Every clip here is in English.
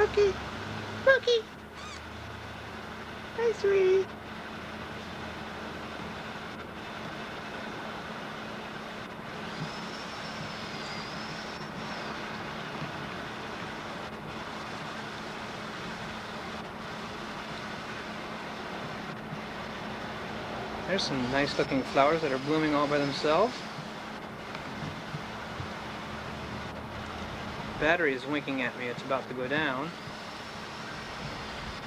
Spooky! Spooky! Hi, sweetie. There's some nice looking flowers that are blooming all by themselves. Battery is winking at me, it's about to go down.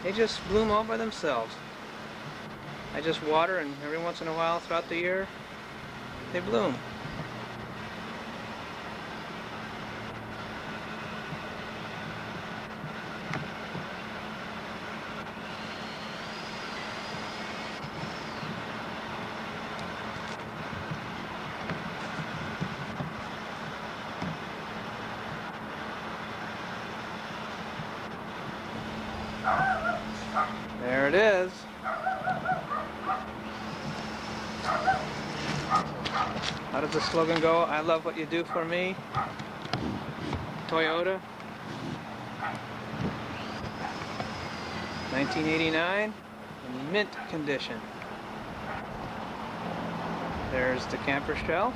They just bloom all by themselves. I just water, and every once in a while throughout the year, they bloom. There it is. How does the slogan go? I love what you do for me. Toyota. 1989. In mint condition. There's the camper shell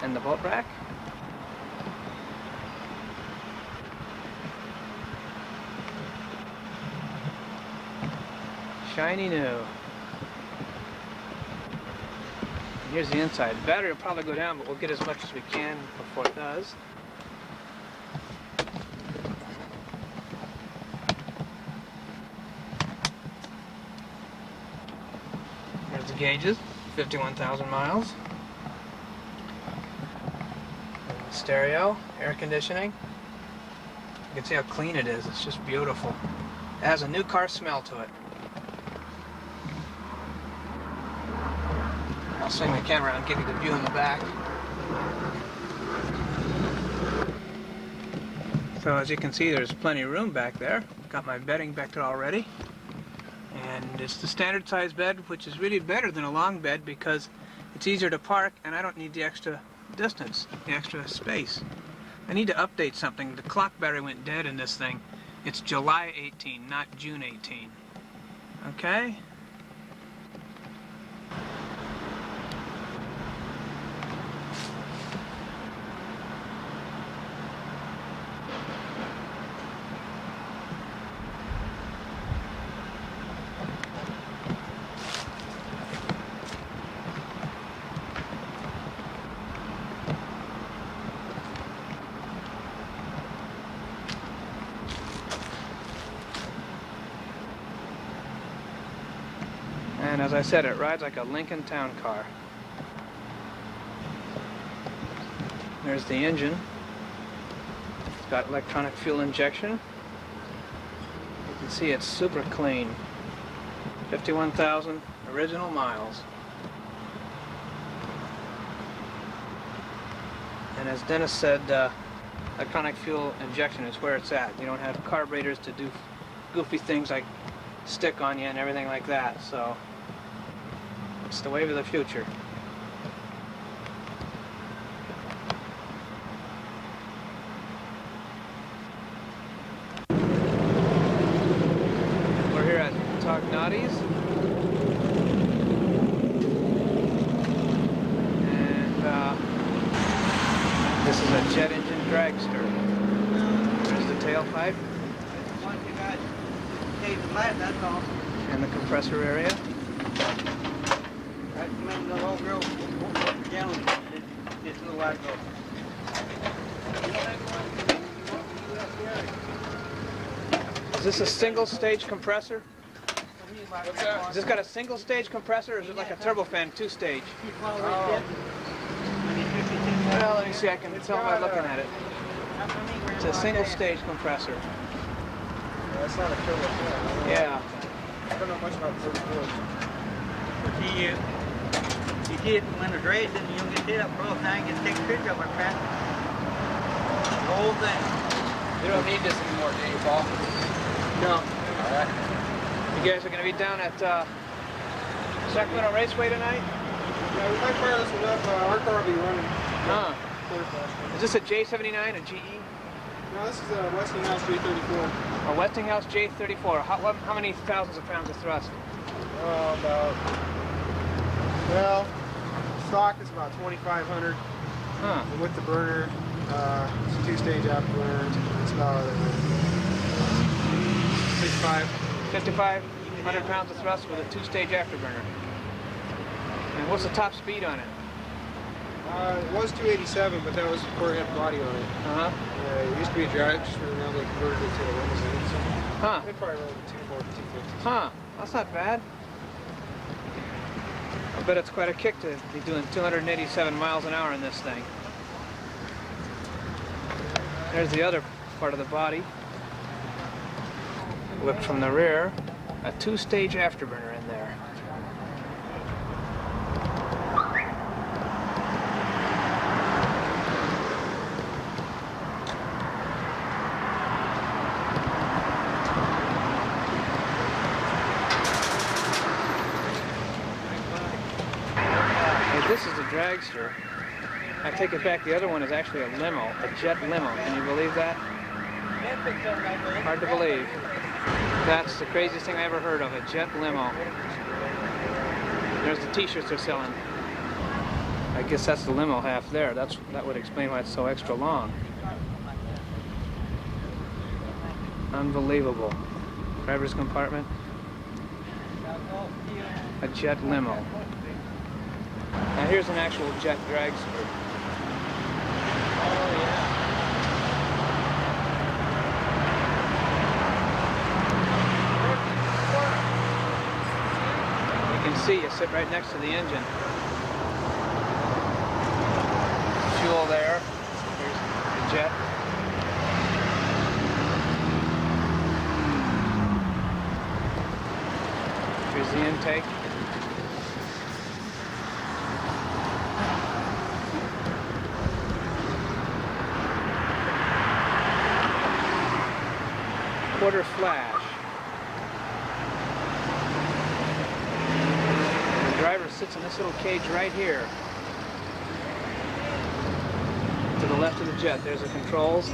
and the boat rack. Shiny new. And here's the inside. The battery will probably go down, but we'll get as much as we can before it does. There's the gauges, 51,000 miles. And the stereo, air conditioning. You can see how clean it is. It's just beautiful. It has a new car smell to it. I'll swing the camera around and give you the view in the back. So as you can see, there's plenty of room back there. Got my bedding back there already. And it's the standard size bed, which is really better than a long bed because it's easier to park and I don't need the extra distance, the extra space. I need to update something. The clock battery went dead in this thing. It's July 18, not June 18. Okay? And as I said, it rides like a Lincoln Town Car. There's the engine. It's got electronic fuel injection. You can see it's super clean. 51,000 original miles. And as Dennis said, electronic fuel injection is where it's at. You don't have carburetors to do goofy things like stick on you and everything like that. So it's the wave of the future. We're here at Tognotti's. And this is a jet engine dragster. There's the tailpipe. And the compressor area. The whole girl down just a little while ago. Is this a single stage compressor? What's that? Has this got a single stage compressor or is it like a turbofan 2-stage? Oh. Well, let me see, I can tell by looking at it. It's a single stage compressor. That's not a turbofan. Yeah. I don't know much about turbofans. You get when it's racing, you'll get it up real high and take a picture of it, man. The whole thing. You don't need this anymore, do you, Paul? No. Alright. You guys are going to be down at Sacramento Raceway tonight? Yeah, we might fire this one up. Our car will be running. Huh. Is this a J79, a GE? No, this is a Westinghouse J34. A Westinghouse J34. How many thousands of pounds of thrust? Well, stock is about 2,500. Huh. And with the burner, it's a two-stage afterburner. It's about 65. 5,500 pounds of thrust with a two-stage afterburner. And what's the top speed on it? It was 287, but that was before it had body on it. Uh-huh. It used to be a drag, just now they converted it to a limousine. So Huh. they probably run 240, 250. Huh. That's not bad. I bet it's quite a kick to be doing 287 miles an hour in this thing. There's the other part of the body. Whipped from the rear. A two-stage afterburner in there. Hey, this is a dragster. I take it back, the other one is actually a limo, a jet limo. Can you believe that? Hard to believe. That's the craziest thing I ever heard of, a jet limo. There's the t-shirts they're selling. I guess that's the limo half there. That would explain why it's so extra long. Unbelievable. Driver's compartment. A jet limo. Now here's an actual jet dragster. You can see you sit right next to the engine. Fuel there. Here's the jet. Here's the intake. Quarter flash. The driver sits in this little cage right here. To the left of the jet, there's the controls.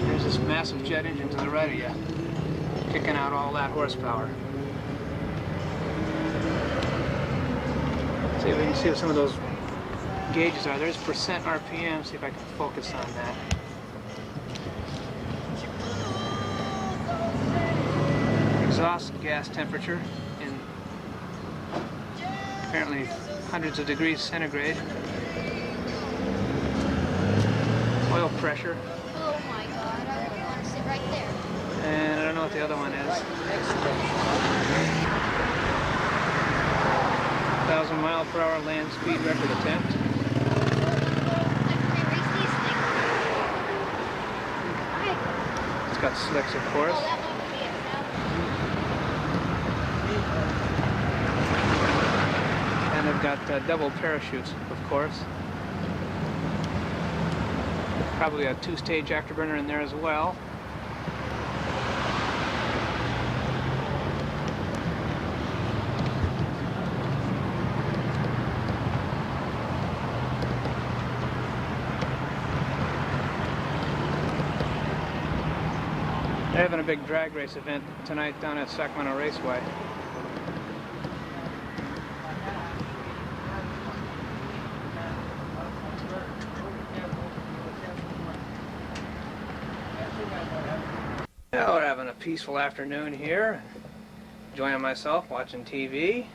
There's this massive jet engine to the right of you, kicking out all that horsepower. See if we can see what some of those gauges are. There's percent RPM. See if I can focus on that. Exhaust gas temperature in apparently hundreds of degrees centigrade. Oil pressure. Oh my god, I really want to sit right there. And I don't know what the other one is. 1,000 mile per hour land speed record attempt. I can erase these things. Okay. It's got slicks, of course. Oh, that one would be it now. And they've got double parachutes, of course. Probably a two-stage afterburner in there as well. They're having a big drag race event tonight down at Sacramento Raceway. Well, we're having a peaceful afternoon here. Enjoying myself, watching TV.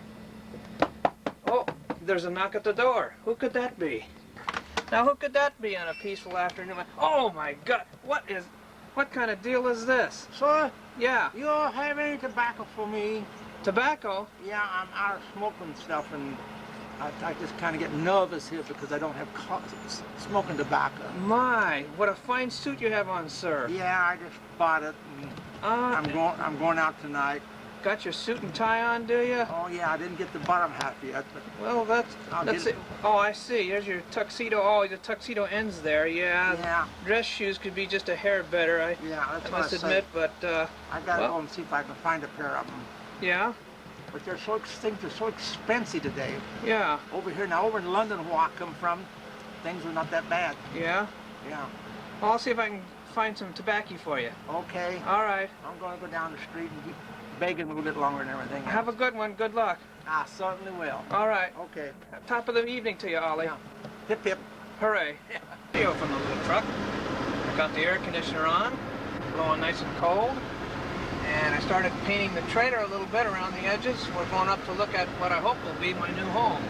Oh, there's a knock at the door. Who could that be? Now, who could that be on a peaceful afternoon? Oh my God, what kind of deal is this? Sir, Yeah, you don't have any tobacco for me? tobacco? Yeah, I'm out of smoking stuff, and I just kind of get nervous here because I don't have smoking tobacco. My, what a fine suit you have on, sir. Yeah, I just bought it. And I'm going out tonight. Got your suit and tie on, do you? Oh yeah, I didn't get the bottom half yet, but Well, that's get it. Oh, I see. There's your tuxedo. Oh, the tuxedo ends there. Yeah. yeah, Dress shoes could be just a hair better. I that's what must I admit, say. but I gotta well. go and see if I can find a pair of them. yeah, But things are so expensive today. yeah, Over here now, over in London, where I come from, things are not that bad. yeah. Yeah. Well, I'll see if I can find some tobacco for you. Okay. All right. I'm going to go down the street and keep begging a little bit longer and everything else. Have a good one. Good luck. I certainly will. All right. Okay. Top of the evening to you, Ollie. Yeah. Hip hip. Hooray. Video from the little truck. I got the air conditioner on, blowing nice and cold. And I started painting the trailer a little bit around the edges. We're going up to look at what I hope will be my new home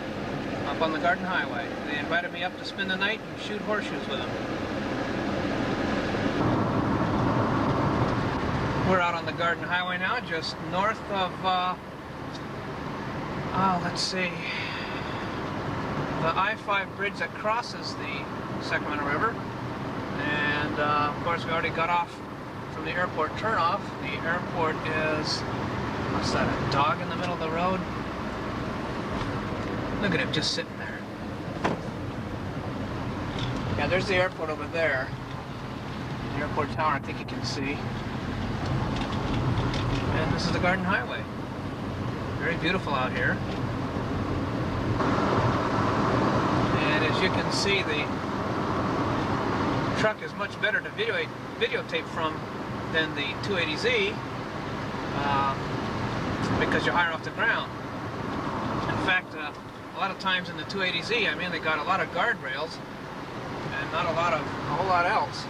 up on the Garden Highway. They invited me up to spend the night and shoot horseshoes with them. We're out on the Garden Highway now, just north of, let's see, the I-5 bridge that crosses the Sacramento River. And of course we already got off from the airport turnoff. The airport is, what's that, a dog in the middle of the road? Look at him just sitting there. Yeah, there's the airport over there. The airport tower, I think you can see. And this is the Garden Highway. Very beautiful out here. And as you can see, the truck is much better to videotape from than the 280Z because you're higher off the ground. In fact, a lot of times in the 280Z, I mean, they got a lot of guardrails and not a whole lot else.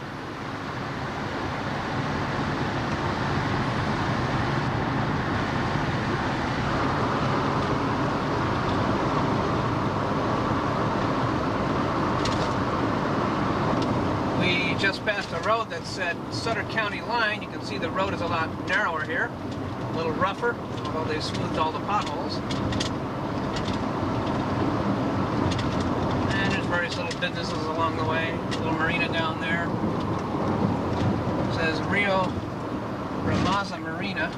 We just passed a road that said Sutter County line. You can see the road is a lot narrower here, a little rougher, although they smoothed all the potholes. And there's various little businesses along the way. A little marina down there. It says Rio Ramaza Marina.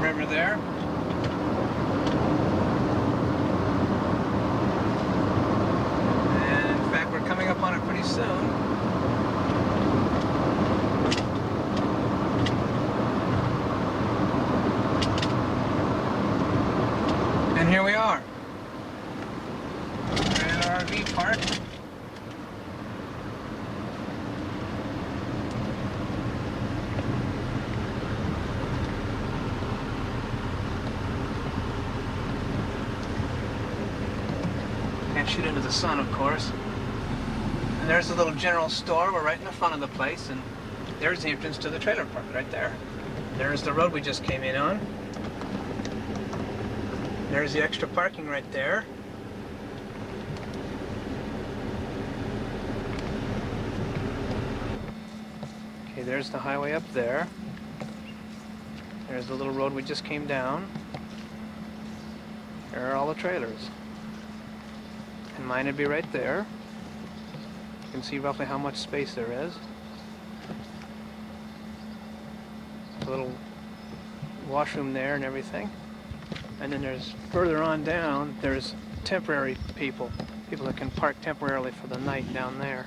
River there. And in fact, we're coming up on it pretty soon. And here we are. We're at our RV park. Can't shoot into the sun, of course. And there's the little general store. We're right in the front of the place, and there's the entrance to the trailer park right there. There's the road we just came in on. There's the extra parking right there. Okay, there's the highway up there. There's the little road we just came down. There are all the trailers. And mine would be right there. You can see roughly how much space there is. A little washroom there and everything. And then there's, further on down, there's temporary people that can park temporarily for the night down there.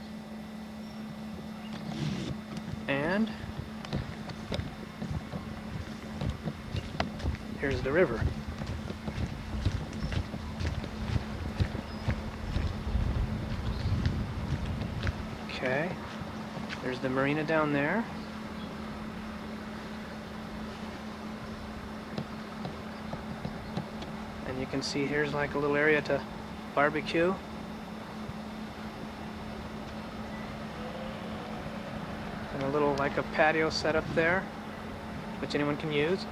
And here's the river. Okay, there's the marina down there. And you can see here's like a little area to barbecue. And a little, like a patio set up there, which anyone can use.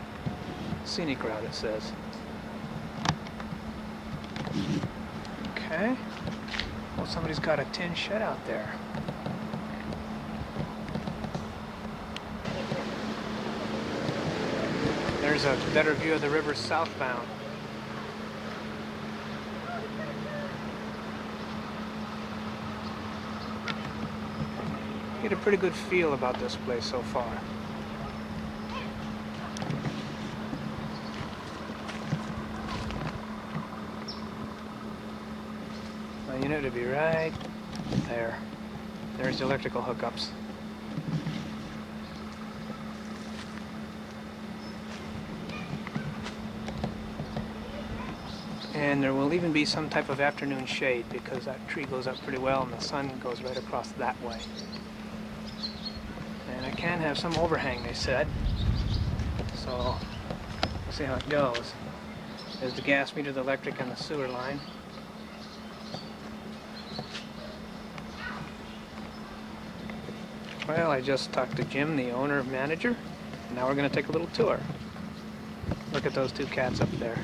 Scenic route, it says. Okay. Well, somebody's got a tin shed out there. There's a better view of the river southbound. Get a pretty good feel about this place so far. My unit would be right there. There's the electrical hookups. And there will even be some type of afternoon shade because that tree goes up pretty well and the sun goes right across that way. And I can have some overhang, they said. So we'll see how it goes. There's the gas meter, the electric, and the sewer line. Well, I just talked to Jim, the owner manager. Now we're going to take a little tour. Look at those two cats up there.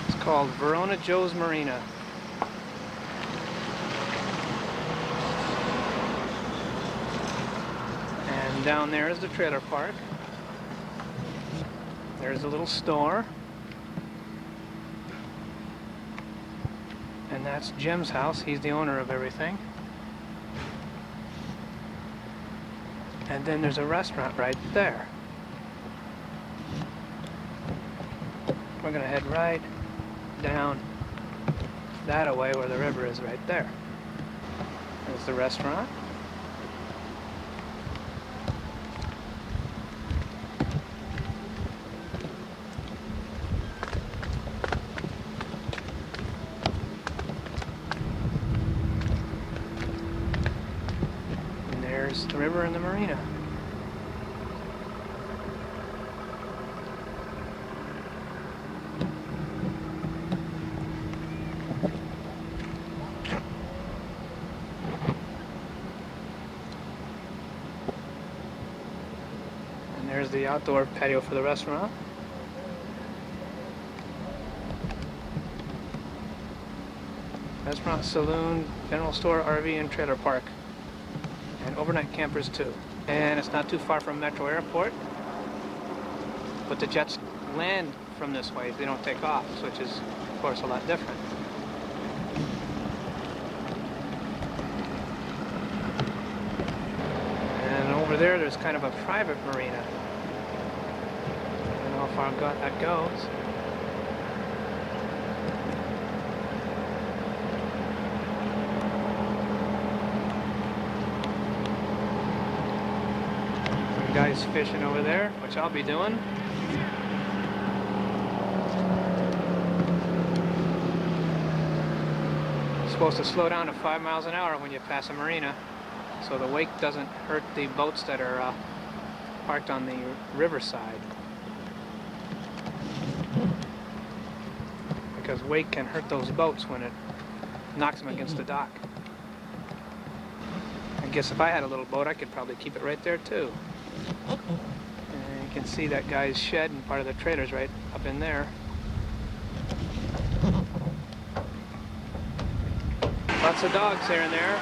It's called Verona Joe's Marina. And down there is the trailer park. There's a little store. And that's Jim's house. He's the owner of everything. And then there's a restaurant right there. We're gonna head right down that away where the river is right there. There's the restaurant. And there's the river and the marina. There's the outdoor patio for the restaurant. Restaurant, saloon, general store, RV, and trailer park. And overnight campers too. And it's not too far from Metro Airport. But the jets land from this way. They don't take off, which is, of course, a lot different. And over there's kind of a private marina. I don't know how far that goes. Some guys fishing over there, which I'll be doing. You're supposed to slow down to 5 miles an hour when you pass a marina, so the wake doesn't hurt the boats that are parked on the riverside. Because wake can hurt those boats when it knocks them against the dock. I guess if I had a little boat, I could probably keep it right there too. And you can see that guy's shed and part of the trailer's right up in there. Lots of dogs here and there.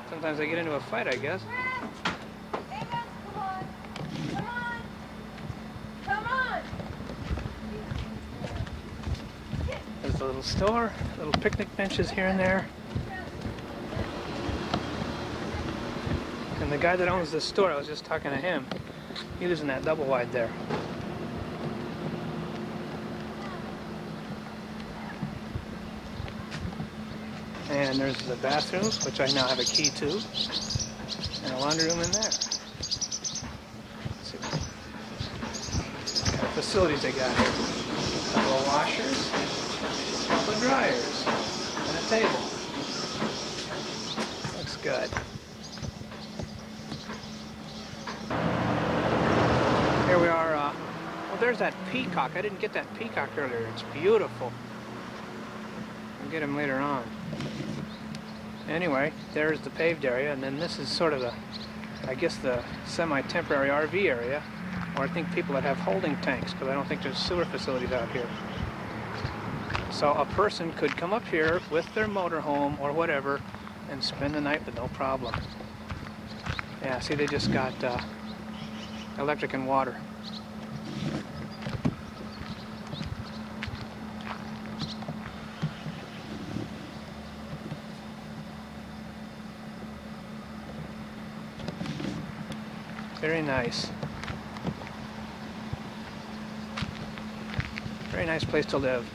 Sometimes they get into a fight, I guess. There's a little store, little picnic benches here and there. And the guy that owns this store, I was just talking to him. He lives in that double wide there. And there's the bathrooms, which I now have a key to, and a laundry room in there. Let's see what kind of facilities they got here. A couple of washers, a couple of dryers, and a table. Looks good. Here we are. Well, there's that peacock. I didn't get that peacock earlier. It's beautiful. I'll get him later on. Anyway, there's the paved area, and then this is sort of the, I guess, the semi-temporary RV area, or I think people that have holding tanks, because I don't think there's sewer facilities out here. So a person could come up here with their motorhome or whatever and spend the night with no problem. Yeah, see, they just got electric and water. Very nice. Very nice place to live.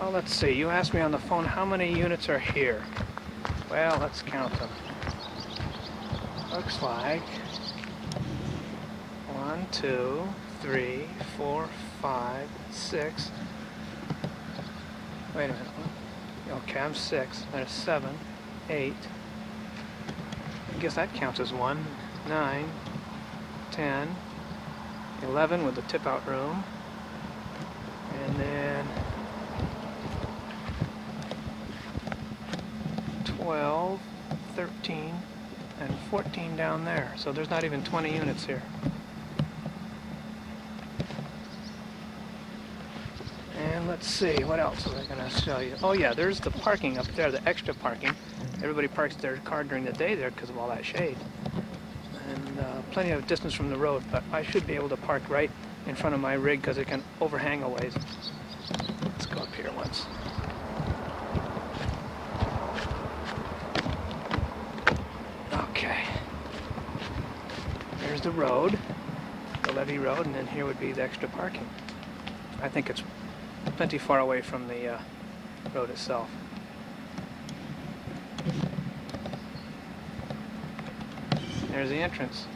Oh, let's see. You asked me on the phone how many units are here. Well, let's count them. Looks like 1, 2, 3, 4, 5, 6. Wait a minute. Okay, I'm 6. There's 7, 8. I guess that counts as 1. 9, 10, 11 with the tip-out room, and then 12, 13, and 14 down there. So there's not even 20 units here. And let's see, what else was I going to show you? Oh yeah, there's the parking up there, the extra parking. Everybody parks their car during the day there because of all that shade. And plenty of distance from the road, but I should be able to park right in front of my rig because it can overhang a ways. Let's go up here once. Okay. There's the road, the levee road, and then here would be the extra parking. I think it's plenty far away from the road itself. There's the entrance.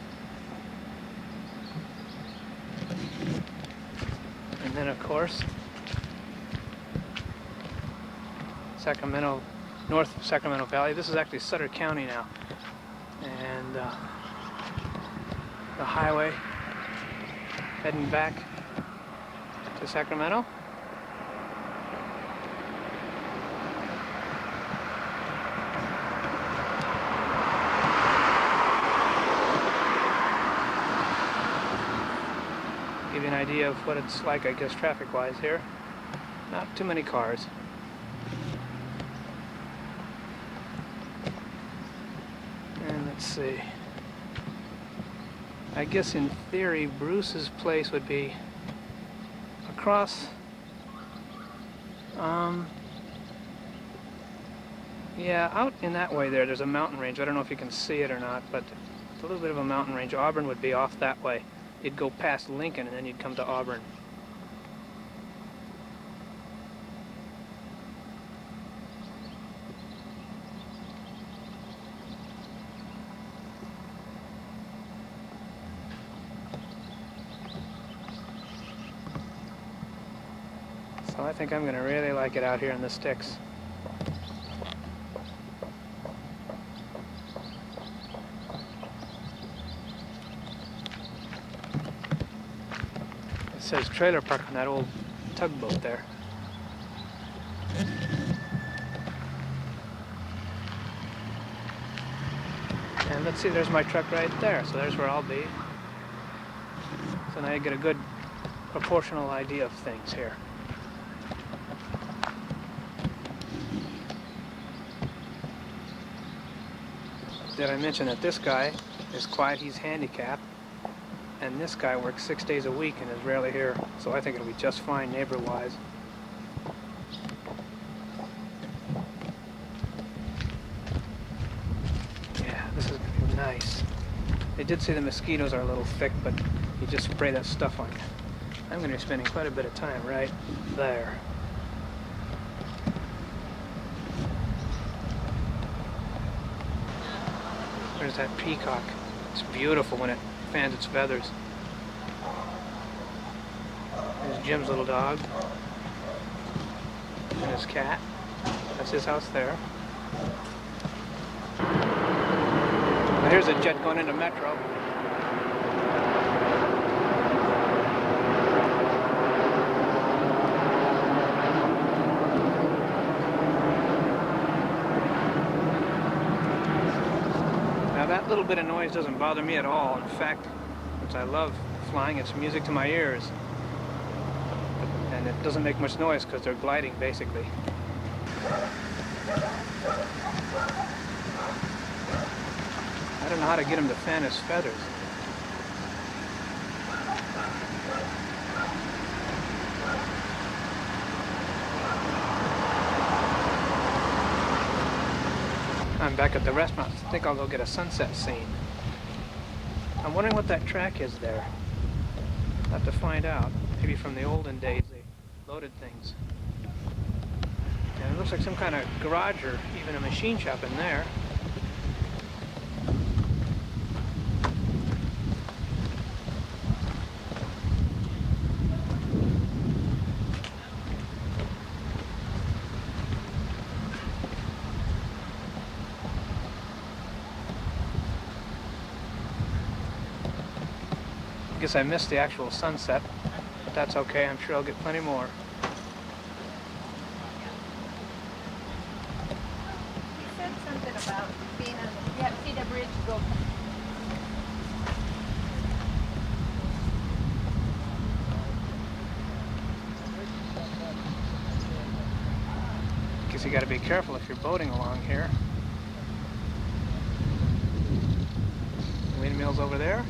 And then of course, Sacramento, north of Sacramento Valley. This is actually Sutter County now. And the highway heading back to Sacramento. Give you an idea of what it's like, I guess, traffic-wise here. Not too many cars. And let's see. I guess in theory, Bruce's place would be across, yeah, out in that way there. There's a mountain range. I don't know if you can see it or not, but it's a little bit of a mountain range. Auburn would be off that way. You'd go past Lincoln and then you'd come to Auburn. So I think I'm going to really like it out here in the sticks. It says trailer park on that old tugboat there. And let's see, there's my truck right there. So there's where I'll be. So now you get a good proportional idea of things here. Did I mention that this guy is quiet, he's handicapped, and this guy works 6 days a week and is rarely here, so I think it'll be just fine neighbor-wise. Yeah, this is gonna be nice. They did say the mosquitoes are a little thick, but you just spray that stuff on you. I'm going to be spending quite a bit of time right there. There's that peacock. It's beautiful when it fans its feathers. There's Jim's little dog. And his cat. That's his house there. Now here's a jet going into Metro. That little bit of noise doesn't bother me at all. In fact, since I love flying, it's music to my ears. And it doesn't make much noise because they're gliding, basically. I don't know how to get him to fan his feathers. I'm back at the restaurant. I think I'll go get a sunset scene. I'm wondering what that track is there. I'll have to find out. Maybe from the olden days they loaded things. And it looks like some kind of garage or even a machine shop in there. I guess I missed the actual sunset, but that's okay. I'm sure I'll get plenty more. He said something about being on the, yeah, see the bridge go. Guess you got to be careful if you're boating along here. Windmills over there.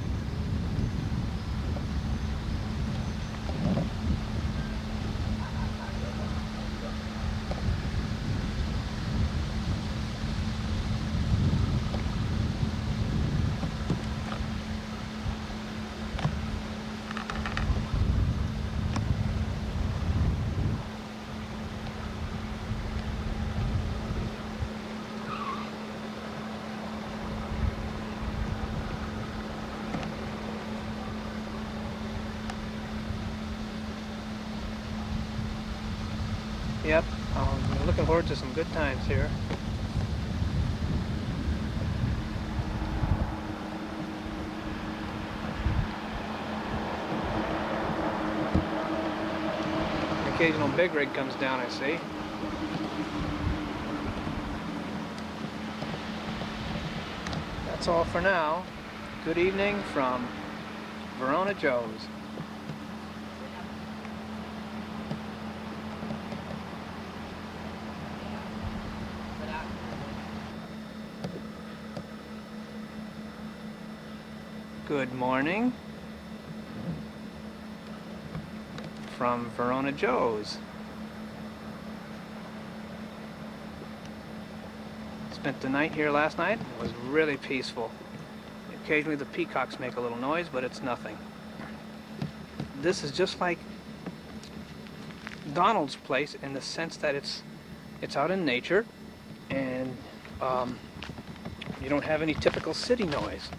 Yep, I'm looking forward to some good times here. An occasional big rig comes down, I see. That's all for now. Good evening from Verona Joe's. Good morning from Verona Joe's. Spent the night here last night. It was really peaceful. Occasionally the peacocks make a little noise, but it's nothing. This is just like Donald's place in the sense that it's out in nature, and you don't have any typical city noise.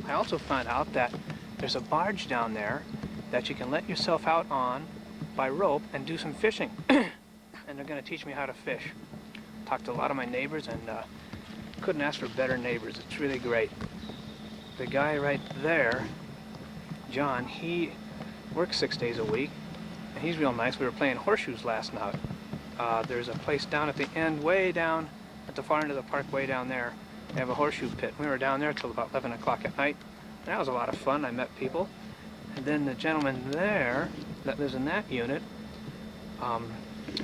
I also found out that there's a barge down there that you can let yourself out on by rope and do some fishing. And they're going to teach me how to fish. Talked to a lot of my neighbors and couldn't ask for better neighbors. It's really great. The guy right there, John, he works 6 days a week and he's real nice. We were playing horseshoes last night. There's a place down at the end, way down at the far end of the park, way down there. They have a horseshoe pit. We were down there till about 11 o'clock at night. And that was a lot of fun. I met people. And then the gentleman there that lives in that unit,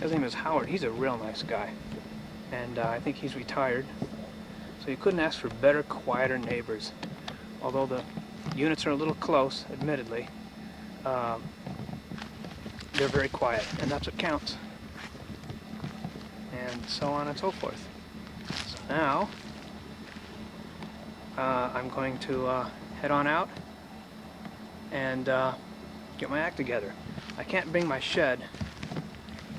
his name is Howard. He's a real nice guy. And I think he's retired. So you couldn't ask for better, quieter neighbors. Although the units are a little close, admittedly, they're very quiet. And that's what counts. And so on and so forth. So now, I'm going to head on out and get my act together. I can't bring my shed,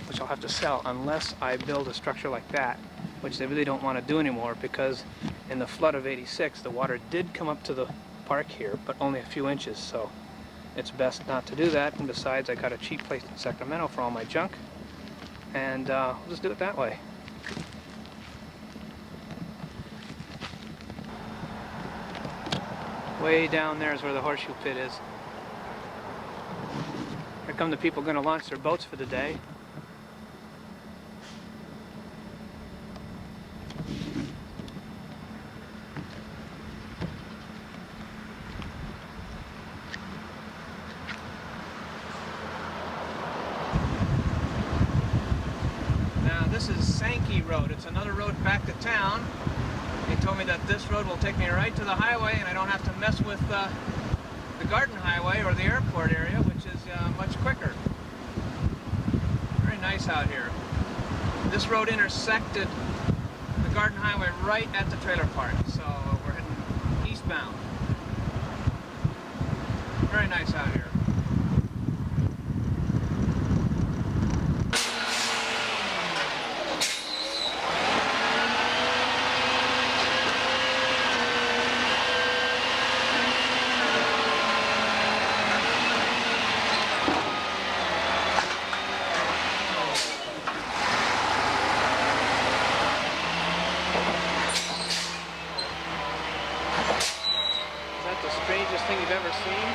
which I'll have to sell, unless I build a structure like that, which they really don't want to do anymore, because in the flood of '86 the water did come up to the park here, but only a few inches, so it's best not to do that. And besides, I got a cheap place in Sacramento for all my junk, and we'll just do it that way. Way down there is where the horseshoe pit is. Here come the people going to launch their boats for the day. Now this is Sankey Road. It's another road back to town. They told me that this road will take me right to the highway and I don't have to mess with the Garden Highway or the airport area, which is much quicker. Very nice out here. This road intersected the Garden Highway right at the trailer park, so we're heading eastbound. Very nice out here. strangest thing you've ever seen?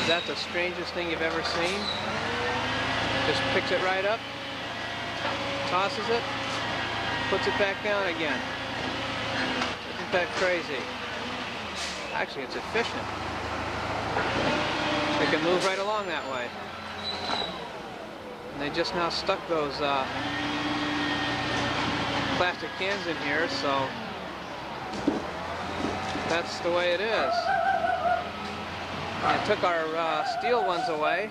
Is that the strangest thing you've ever seen? Just picks it right up, tosses it, puts it back down again. Isn't that crazy? Actually, it's efficient. They can move right along that way. And they just now stuck those plastic cans in here, so that's the way it is. And took our steel ones away.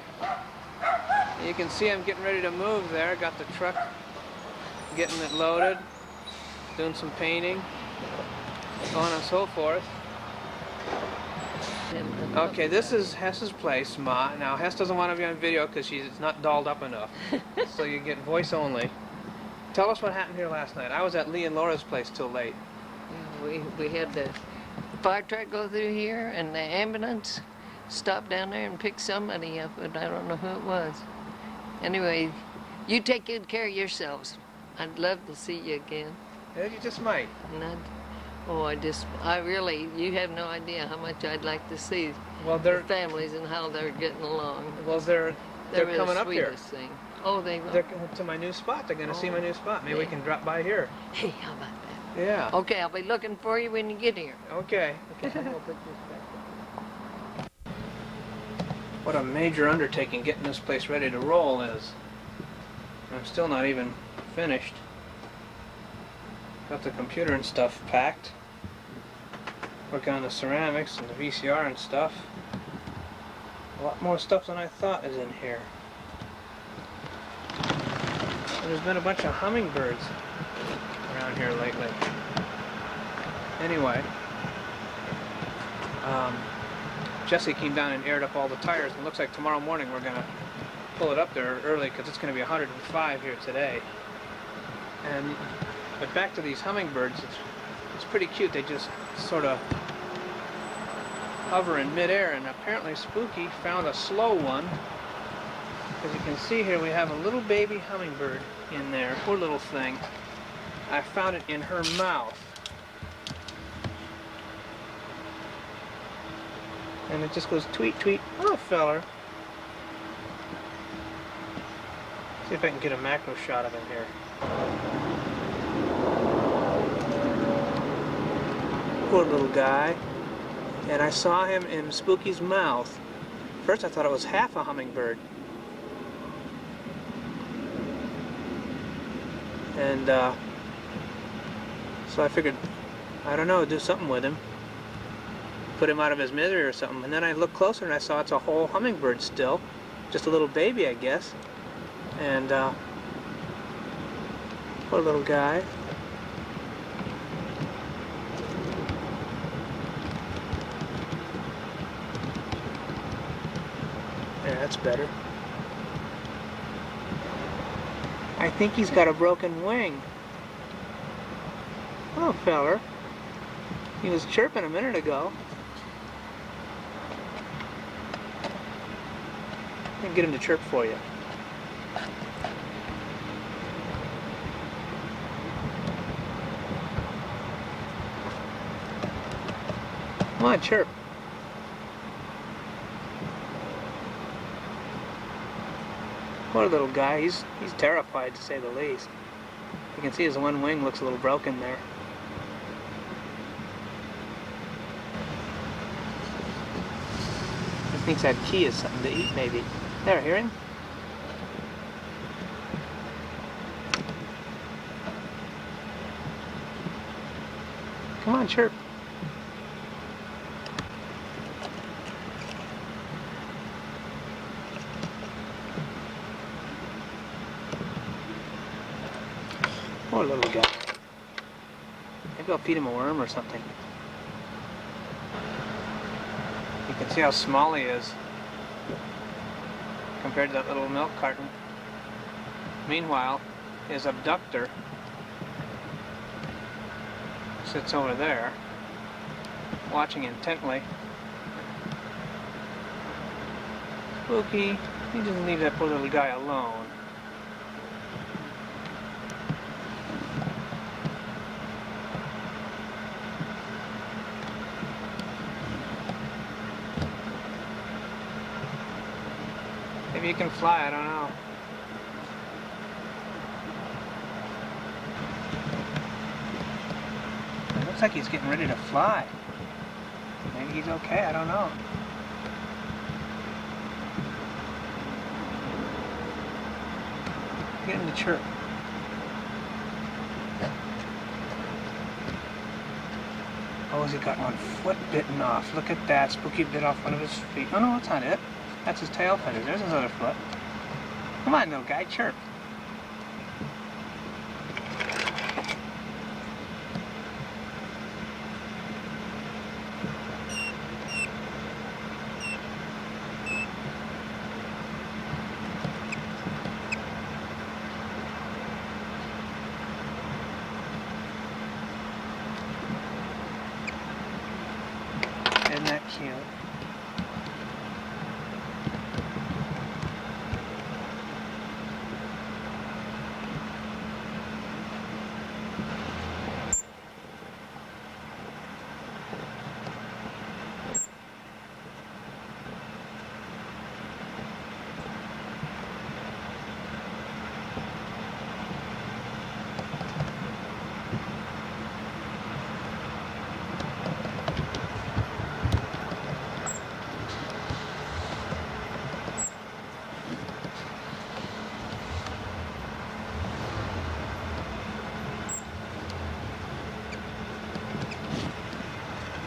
You can see I'm getting ready to move there. Got the truck getting it loaded, doing some painting, so on and so forth. Okay, this is Hess's place, Ma. Now, Hess doesn't want to be on video because she's not dolled up enough. So you get voice only. Tell us what happened here last night. I was at Lee and Laura's place till late. We had the fire truck go through here and the ambulance stopped down there and picked somebody up, but I don't know who it was. Anyway, you take good care of yourselves. I'd love to see you again. Yeah, you just might. And I really, you have no idea how much I'd like to see Well, the families and how they're getting along. Well, they're They're coming the up here. sweetest thing. Oh, they will. They're coming to my new spot. They're going to see my new spot. Maybe we Yeah. can drop by here. Hey, how about that? Yeah. Okay, I'll be looking for you when you get here. Okay. Okay, I'm gonna put this back. What a major undertaking getting this place ready to roll is. I'm still not even finished. Got the computer and stuff packed. Working on the ceramics and the VCR and stuff. A lot more stuff than I thought is in here. And there's been a bunch of hummingbirds around here lately. Anyway, Jesse came down and aired up all the tires, and it looks like tomorrow morning we're going to pull it up there early because it's going to be 105 here today. But back to these hummingbirds, it's pretty cute. They just sort of hover in midair, and apparently Spooky found a slow one. As you can see here, we have a little baby hummingbird in there. Poor little thing. I found it in her mouth. And it just goes tweet, tweet. Oh, feller. See if I can get a macro shot of him here. Poor little guy. And I saw him in Spooky's mouth. First I thought it was half a hummingbird. And so I figured, I don't know, do something with him. Put him out of his misery or something. And then I looked closer and I saw it's a whole hummingbird still. Just a little baby, I guess. And poor little guy. Yeah, that's better. I think he's got a broken wing. Hello, feller. He was chirping a minute ago. I can get him to chirp for you. Come on, chirp. Poor little guy. He's terrified, to say the least. You can see his one wing looks a little broken there. He thinks that key is something to eat, maybe. There, hear him? Come on, chirp. Poor little guy. Maybe I'll feed him a worm or something. You can see how small he is compared to that little milk carton. Meanwhile, his abductor sits over there. watching intently. Spooky, you just leave that poor little guy alone. Maybe you can fly, I don't know. It looks like he's getting ready to fly. Maybe he's okay, I don't know. Get him to chirp. Oh, has he got one foot bitten off? Look at that. Spooky bit off one of his feet. Oh no, that's not it. That's his tail feathers. There's his other foot. Come on, little guy, chirp. Isn't that cute?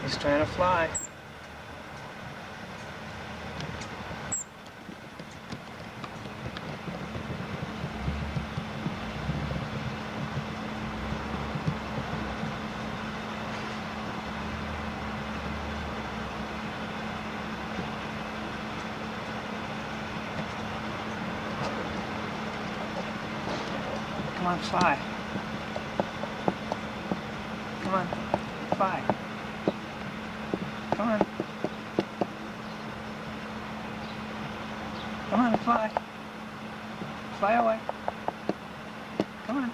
He's trying to fly. Come on, fly. Come on, fly. Come on. Come on, fly. Fly away. Come on.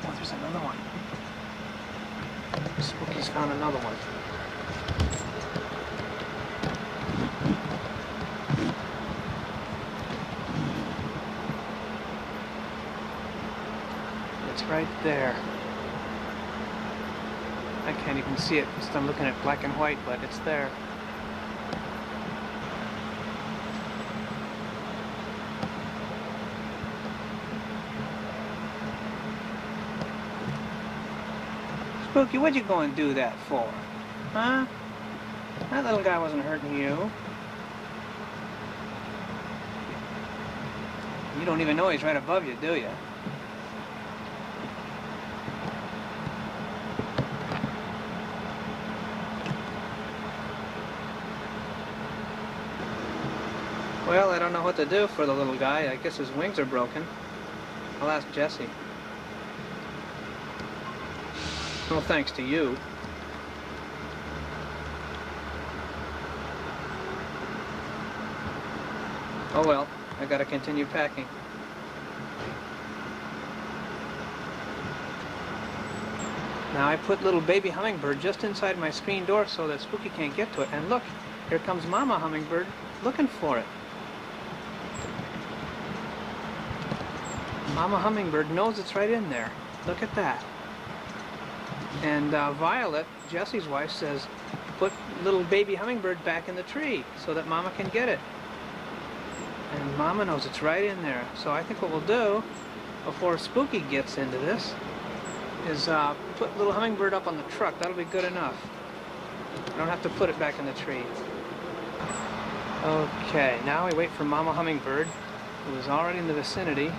Oh, there's another one. Spooky's found another one. It's right there. I can't even see it because I'm looking at black and white, but it's there. Spooky, what'd you go and do that for? Huh? That little guy wasn't hurting you. You don't even know he's right above you, do you? Well, I don't know what to do for the little guy. I guess his wings are broken. I'll ask Jessie. No thanks to you. Oh well, I gotta continue packing. Now I put little baby hummingbird just inside my screen door so that Spooky can't get to it. And look, here comes Mama Hummingbird looking for it. Mama Hummingbird knows it's right in there. Look at that. And Violet, Jessie's wife, says, put little baby hummingbird back in the tree so that Mama can get it. And Mama knows it's right in there. So I think what we'll do, before Spooky gets into this, is put little hummingbird up on the truck. That'll be good enough. I don't have to put it back in the tree. Okay, now we wait for Mama Hummingbird, who is already in the vicinity.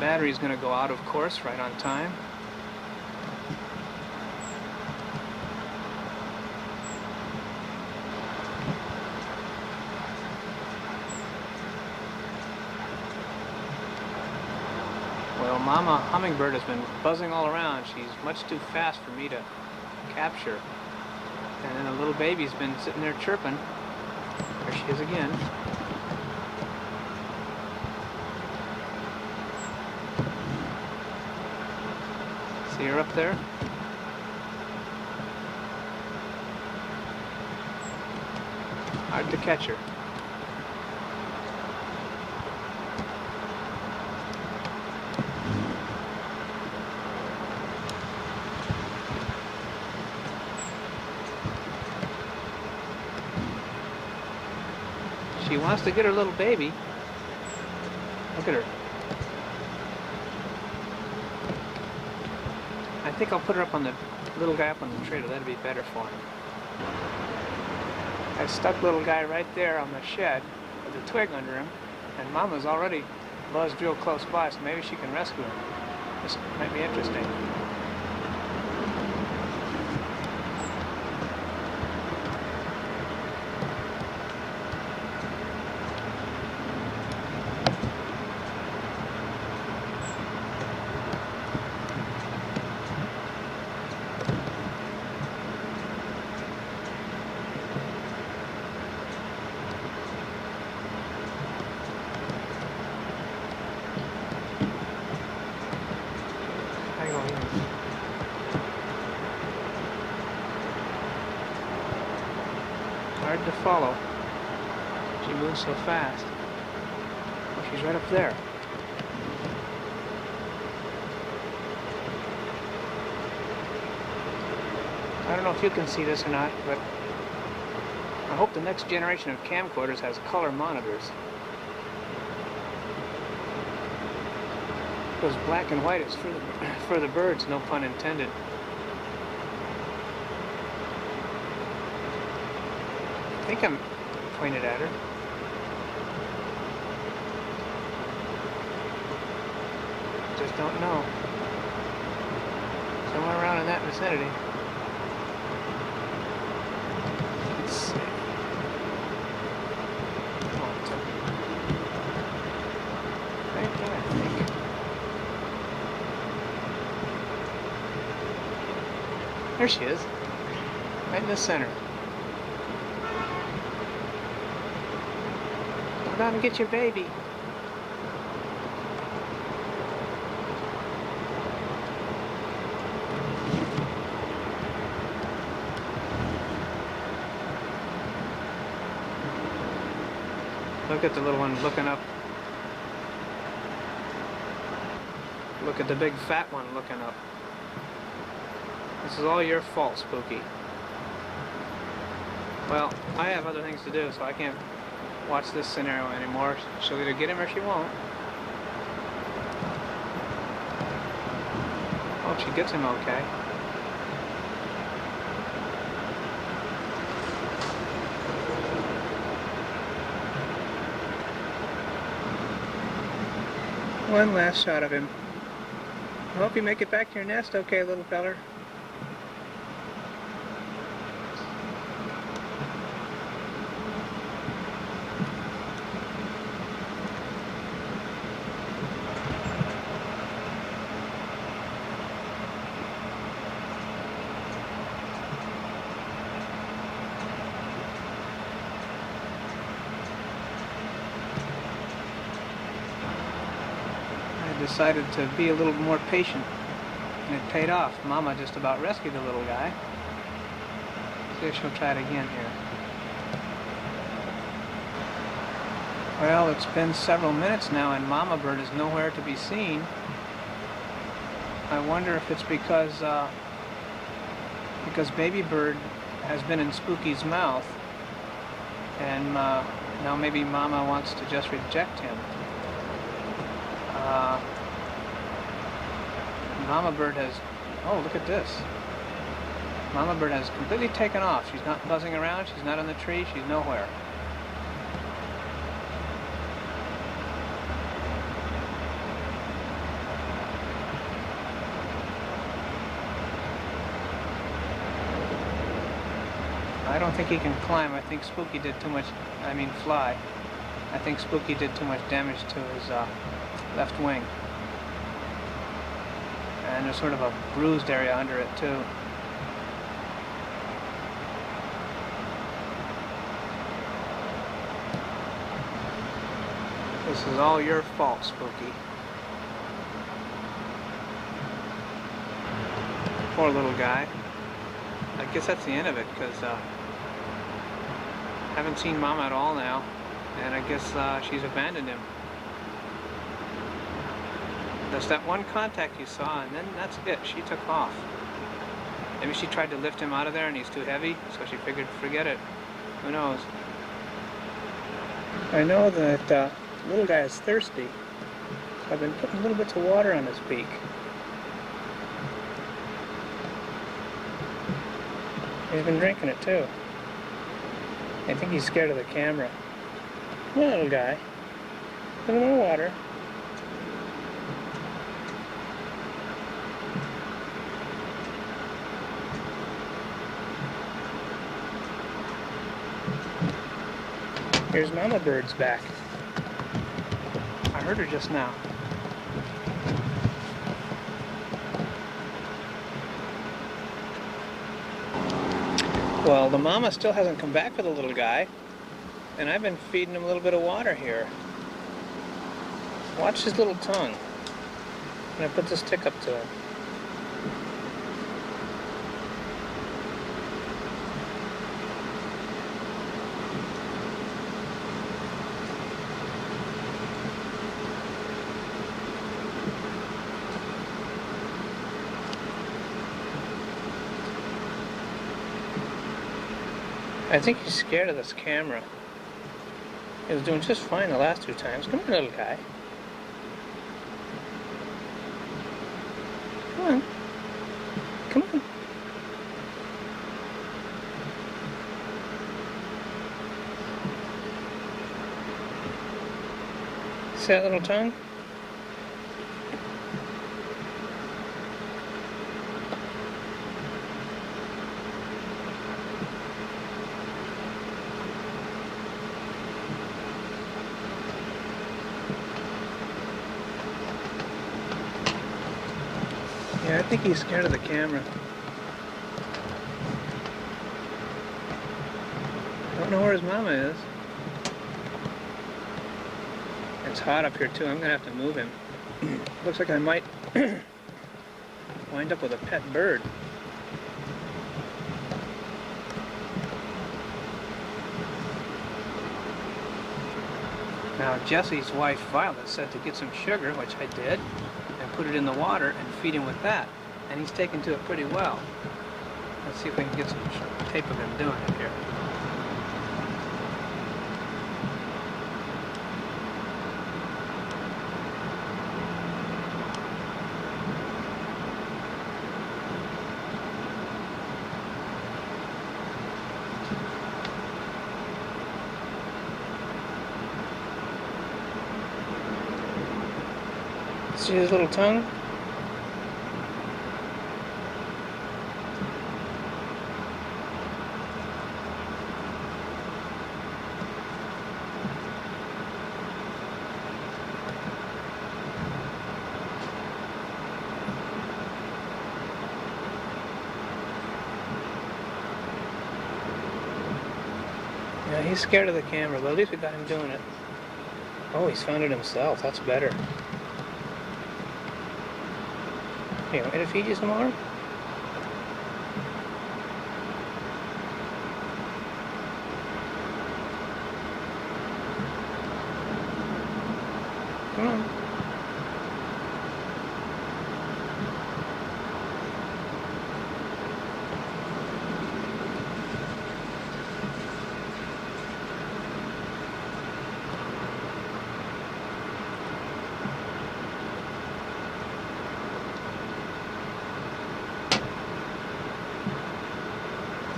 Battery's going to go out, of course, right on time. Well, Mama Hummingbird has been buzzing all around. She's much too fast for me to capture. And then the little baby's been sitting there chirping. There she is again. See her up there? Hard to catch her. She wants to get her little baby. Look at her. I think I'll put her up on the little guy up on the trailer. That'd be better for him. I stuck little guy right there on the shed with a twig under him, and Mama's already buzzed real close by, so maybe she can rescue him. This might be interesting. Hard to follow. She moves so fast. Oh, she's right up there. I don't know if you can see this or not, but I hope the next generation of camcorders has color monitors. Because black and white is for the birds, no pun intended. I think I'm pointed at her. Just don't know. Somewhere around in that vicinity. Let's see. Oh, it's up. Right there, I think. There she is. Right in the center. Go down and get your baby. Look at the little one looking up. Look at the big fat one looking up. This is all your fault, Spooky. Well, I have other things to do, so I can't watch this scenario anymore. She'll either get him or she won't. Hope she gets him okay. One last shot of him. I hope you make it back to your nest okay, little feller. Decided to be a little more patient, and it paid off. Mama just about rescued the little guy. See if she'll try it again here. Well, it's been several minutes now and Mama Bird is nowhere to be seen. I wonder if it's because Baby Bird has been in Spooky's mouth, and now maybe Mama wants to just reject him. Mama Bird has, oh, look at this. Mama Bird has completely taken off. She's not buzzing around, she's not on the tree, she's nowhere. I don't think he can climb. I think Spooky did too much, fly. I think Spooky did too much damage to his left wing. And there's sort of a bruised area under it too. This is all your fault, Spooky. Poor little guy. I guess that's the end of it, because haven't seen Mama at all now, and I guess she's abandoned him. There's that one contact you saw, and then that's it. She took off. Maybe she tried to lift him out of there and he's too heavy, so she figured, forget it. Who knows? I know that the little guy is thirsty. So I've been putting little bits of water on his beak. He's been drinking it too. I think he's scared of the camera. Come on, little guy. A little more water. Here's Mama Bird's back. I heard her just now. Well, the mama still hasn't come back for the little guy, and I've been feeding him a little bit of water here. Watch his little tongue. I'm gonna put this stick up to him. I think he's scared of this camera. He was doing just fine the last 2 times. Come here, little guy. Come on. Come on. See that little tongue? Yeah, I think he's scared of the camera. I don't know where his mama is. It's hot up here too. I'm gonna have to move him. Looks like I might wind up with a pet bird. Now Jesse's wife Violet said to get some sugar, which I did, and put it in the water and feed him with that. And he's taken to it pretty well. Let's see if we can get some tape of him doing it here. See his little tongue? Yeah, he's scared of the camera, but at least we got him doing it. Oh, he's found it himself. That's better. Hey, want me to feed you some more? Come on.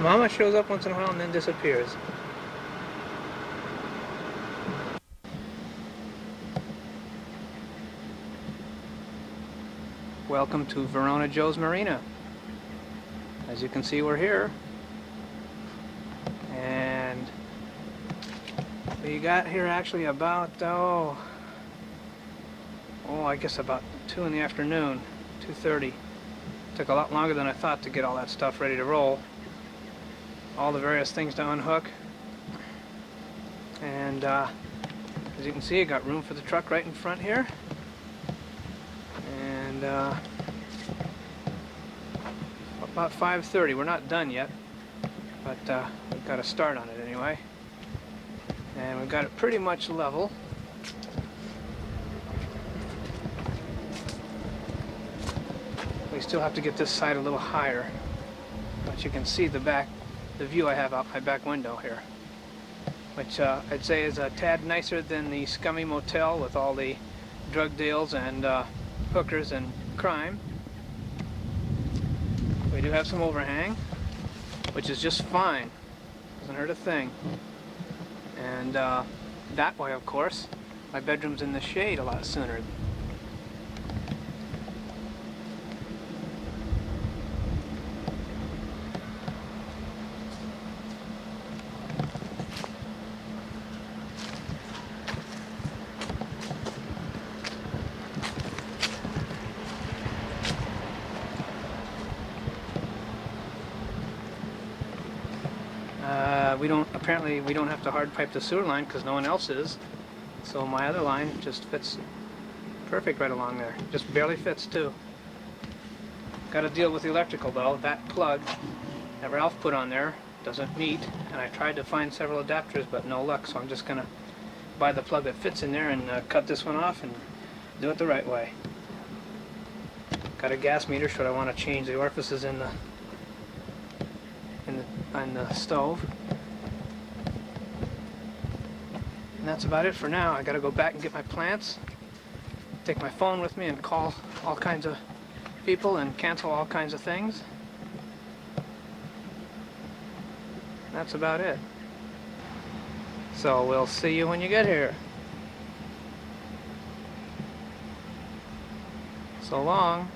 Mama shows up once in a while and then disappears. Welcome to Verona Joe's Marina. As you can see, we're here. And we got here actually about, I guess about 2 in the afternoon. 2:30. Took a lot longer than I thought to get all that stuff ready to roll. All the various things to unhook. And as you can see, I got room for the truck right in front here. And about 5:30. We're not done yet, but we've got a start on it anyway. And we've got it pretty much level. We still have to get this side a little higher, but you can see the view I have out my back window here, which I'd say is a tad nicer than the scummy motel with all the drug deals and hookers and crime. We do have some overhang, which is just fine. Doesn't hurt a thing. And that way, of course, my bedroom's in the shade a lot sooner. We don't have to hard pipe the sewer line because no one else is. So my other line just fits perfect right along there. Just barely fits too. Got to deal with the electrical though. That plug that Ralph put on there doesn't meet, and I tried to find several adapters but no luck. So I'm just gonna buy the plug that fits in there and cut this one off and do it the right way. Got a gas meter should I want to change the orifices in the stove. And that's about it for now. I gotta go back and get my plants, take my phone with me and call all kinds of people and cancel all kinds of things. That's about it. So we'll see you when you get here. So long.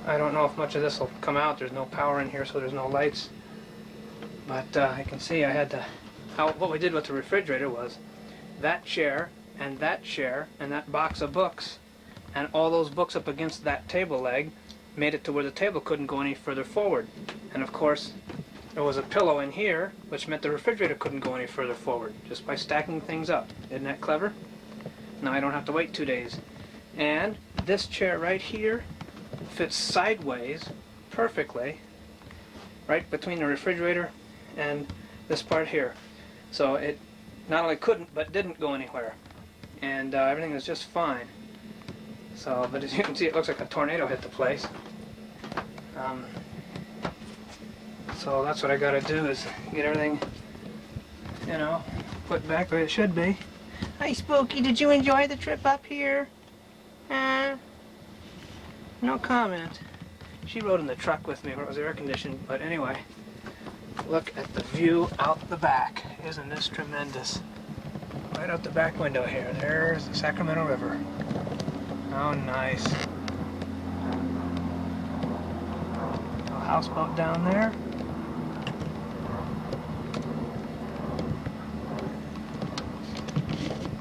I don't know if much of this will come out. There's no power in here, so there's no lights. But I can see I had to... what we did with the refrigerator was that chair and that box of books and all those books up against that table leg made it to where the table couldn't go any further forward. And of course, there was a pillow in here, which meant the refrigerator couldn't go any further forward, just by stacking things up. Isn't that clever? Now I don't have to wait 2 days. And this chair right here fits sideways perfectly right between the refrigerator and this part here. So it not only couldn't but didn't go anywhere, and everything is just fine. So, but as you can see, it looks like a tornado hit the place. So that's what I gotta do, is get everything, put back where it should be. Hi Spooky, did you enjoy the trip up here? No comment. She rode in the truck with me where it was air conditioned, but anyway, look at the view out the back. Isn't this tremendous? Right out the back window here. There's the Sacramento River. Oh, nice. A houseboat down there.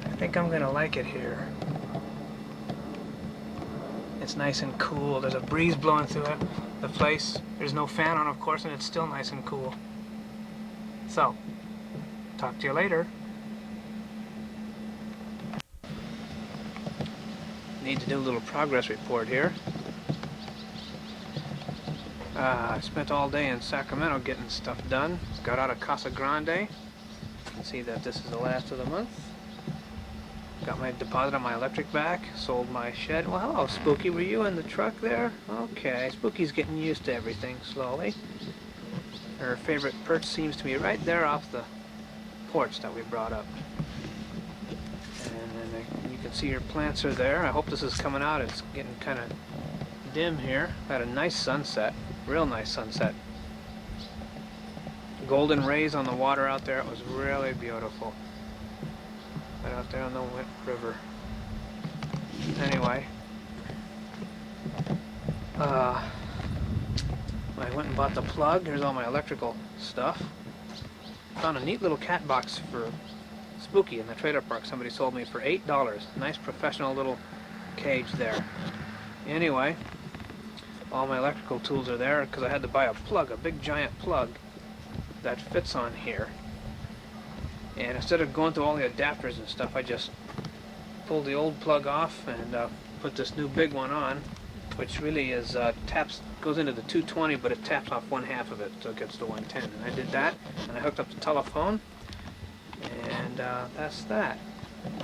I think I'm gonna like it here. It's nice and cool. There's a breeze blowing through it. The place, there's no fan on, of course, and it's still nice and cool. So, talk to you later. Need to do a little progress report here. I spent all day in Sacramento getting stuff done. Got out of Casa Grande. You can see that this is the last of the month. Got my deposit on my electric back, sold my shed. Well, hello, Spooky. Were you in the truck there? Okay, Spooky's getting used to everything slowly. Her favorite perch seems to be right there off the porch that we brought up. And then you can see your plants are there. I hope this is coming out. It's getting kind of dim here. Had a nice sunset, real nice sunset. Golden rays on the water out there. It was really beautiful. Right out there on the river. Anyway, I went and bought the plug. Here's all my electrical stuff. Found a neat little cat box for Spooky in the trailer park. Somebody sold me for $8. Nice professional little cage there. Anyway, all my electrical tools are there because I had to buy a plug, a big giant plug that fits on here. And instead of going through all the adapters and stuff, I just pulled the old plug off and put this new big one on, which really is goes into the 220, but it taps off one half of it, so it gets to 110. And I did that, and I hooked up the telephone, and that's that.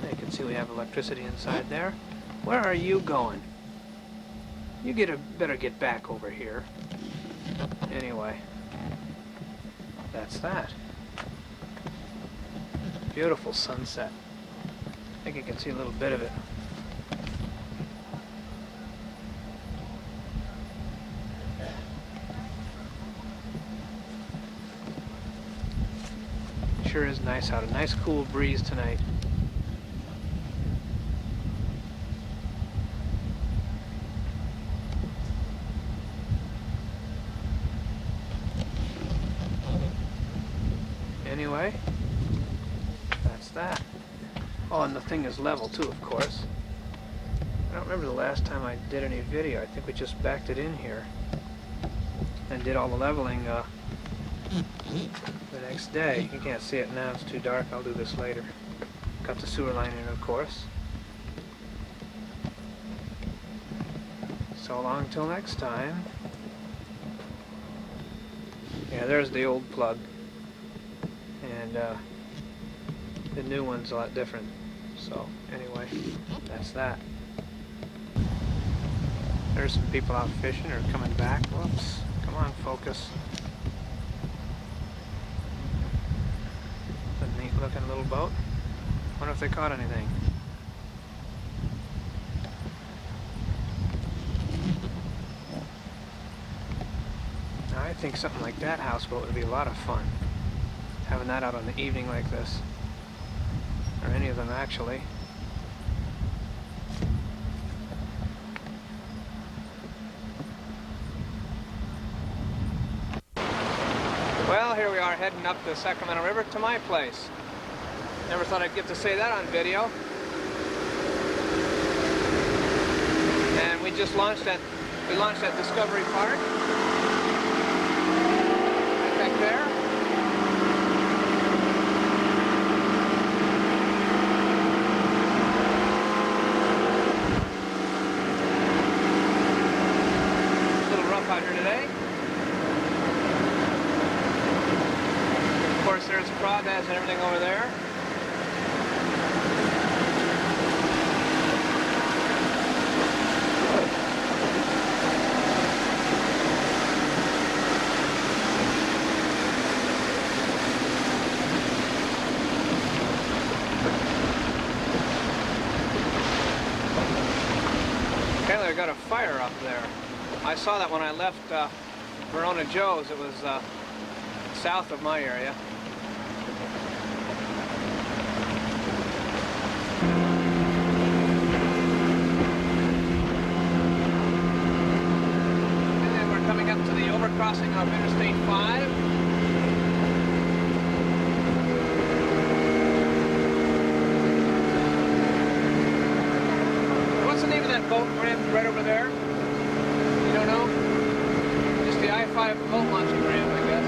You can see we have electricity inside there. Where are you going? You better get back over here. Anyway, that's that. Beautiful sunset. I think you can see a little bit of it. Sure is nice out. A nice cool breeze tonight. Anyway, that's that. Oh, and the thing is level too, of course. I don't remember the last time I did any video. I think we just backed it in here and did all the leveling the next day. You can't see it now, it's too dark. I'll do this later. Got the sewer line in, of course. So long till next time. Yeah, there's the old plug. And the new one's a lot different. So anyway, that's that. There's some people out fishing or coming back. Whoops. Come on, focus. It's a neat looking little boat. Wonder if they caught anything. Now, I think something like that houseboat would be a lot of fun. Having that out on the evening like this. Or any of them actually. Well, here we are heading up the Sacramento River to my place. Never thought I'd get to say that on video. And we launched at Discovery Park. Right back there. A little rough out here today. Of course, there's crawdads and everything over there. Apparently I got a fire up there. I saw that when I left Verona Joe's. It was south of my area. And then we're coming up to the overcrossing of Interstate 5. What's the name of that boat right over there? You don't know? Just the I-5 boat launching ramp, I guess.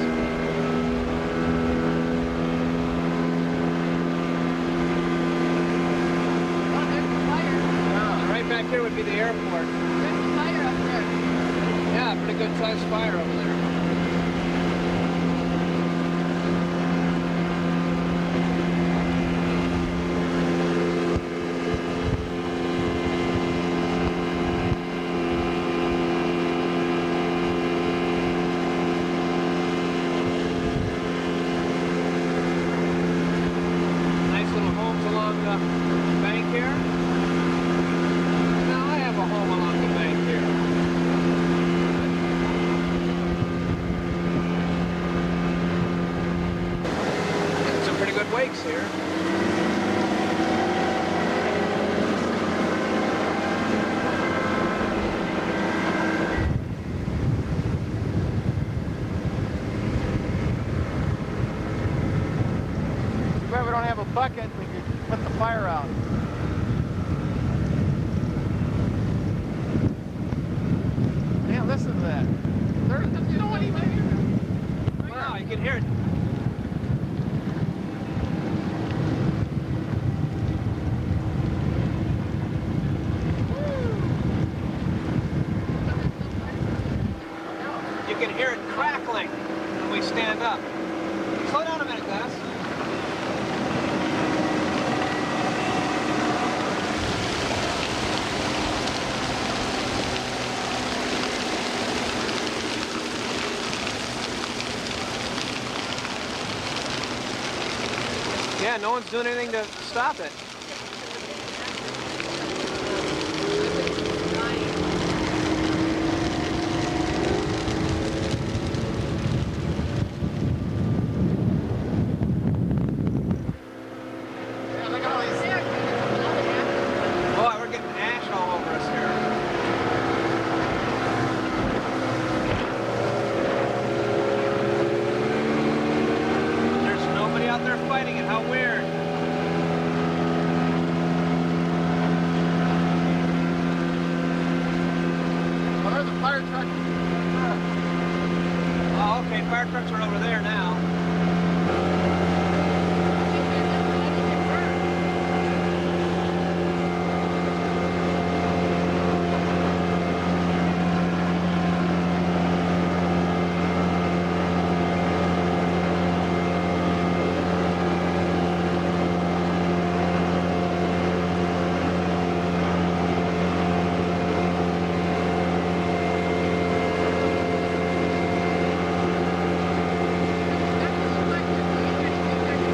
Right back here would be the airport. There's a fire up there. Yeah, pretty good sized fire over there. Nice little homes along the bank here. Now I have a home along the bank here. Getting some pretty good wakes here. bucket, we could put the fire out. Man, listen to that. There's no anybody. Wow, you can hear it. You can hear it crackling when we stand up. Slow down a minute, Dennis. Yeah, no one's doing anything to stop it. Yeah, look at all these. Boy, we're getting ash all over us here. There's nobody out there fighting it. How weird. Oh, there's a fire truck. Oh, okay, fire trucks are over there now.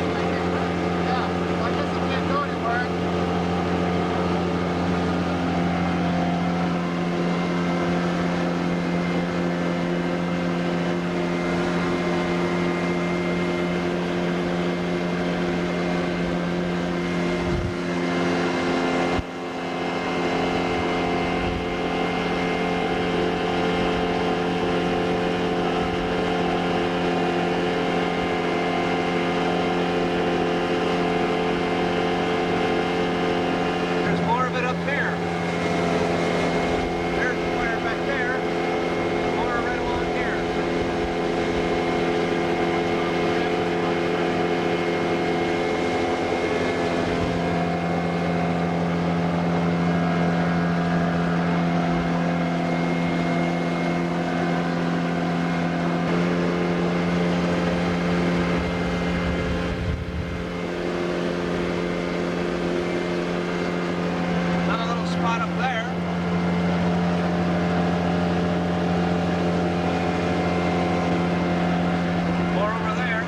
Yeah, well, I guess you can't go anywhere. There's more of it up there. There's the fire back there. More right along here. Another little spot up there. More over there.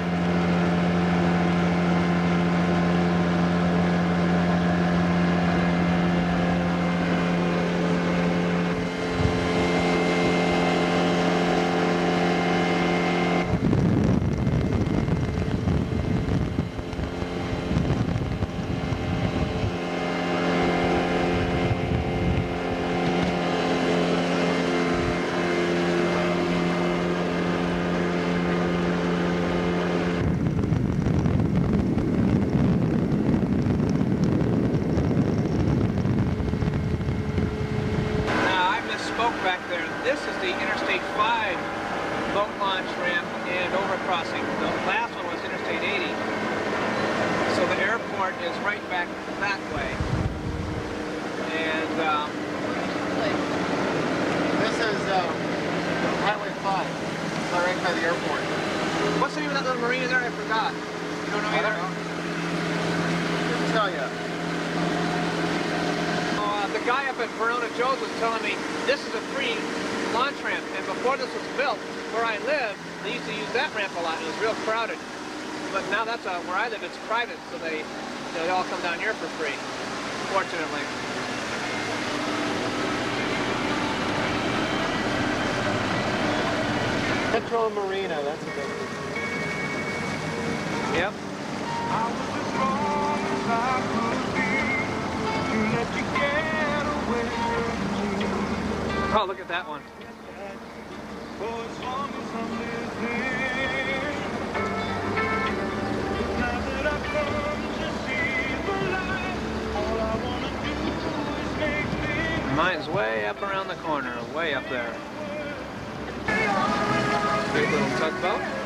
Now, I misspoke back there. This is the Interstate 5 boat launch ramp and overcrossing. The last one was Interstate 80. So the airport is right back that way. And This is Highway 5. It's right by the airport. what's the name of that little marina there? I forgot. You don't know I either? don't know. Didn't tell you. The guy up at Verona Joe's was telling me this is a free launch ramp, and before this was built, where I live, they used to use that ramp a lot. It was real crowded. But now that's where I live, it's private, so they all come down here for free, fortunately. Metro Marina, that's a big one. Yep. Oh, look at that one. the corner, way up there. Great little tugboat.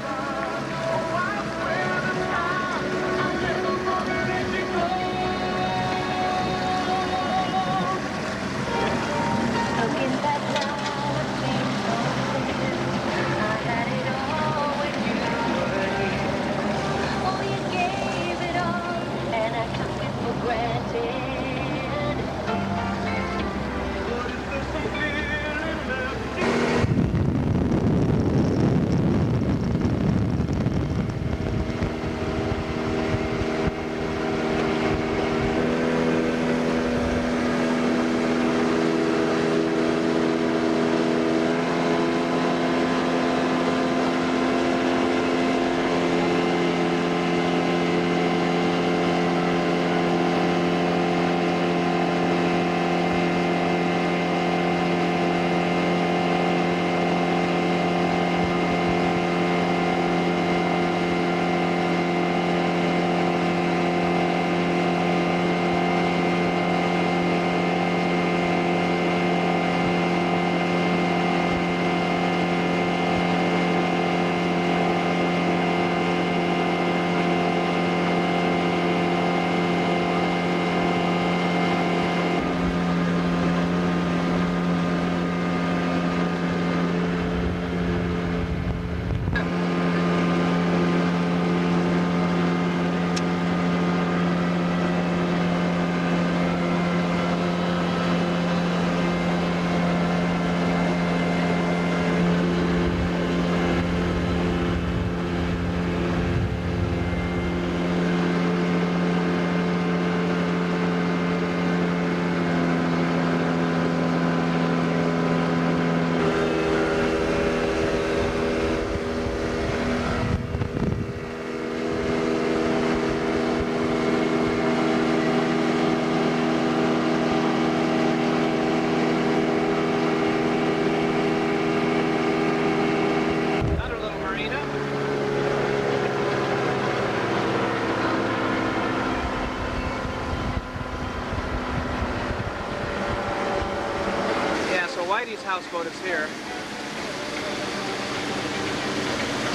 Whitey's houseboat is here.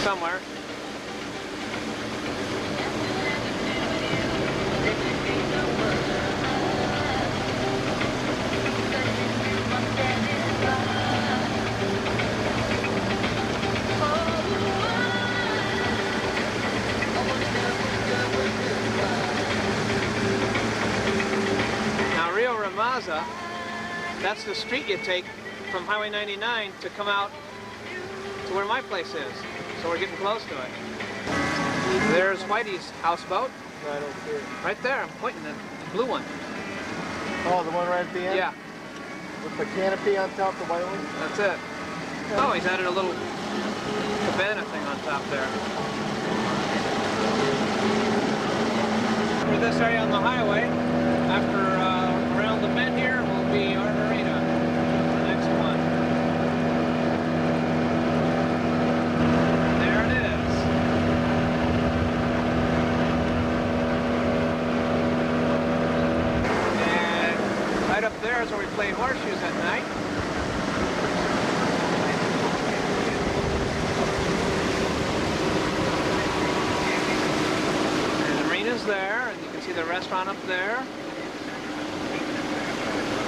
Somewhere. Now Rio Ramaza, that's the street you take from Highway 99 to come out to where my place is. So we're getting close to it. There's Whitey's houseboat. I don't see it. Right there, I'm pointing at the blue one. Oh, the one right at the end? Yeah, With the canopy on top, the white one? that's it. Oh, he's added a little cabana thing on top there. For this area on the highway, after around the bend here, will be our marina. The next one. There it is. And right up there is where we play horseshoes at night. And the marina's there, and you can see the restaurant up there.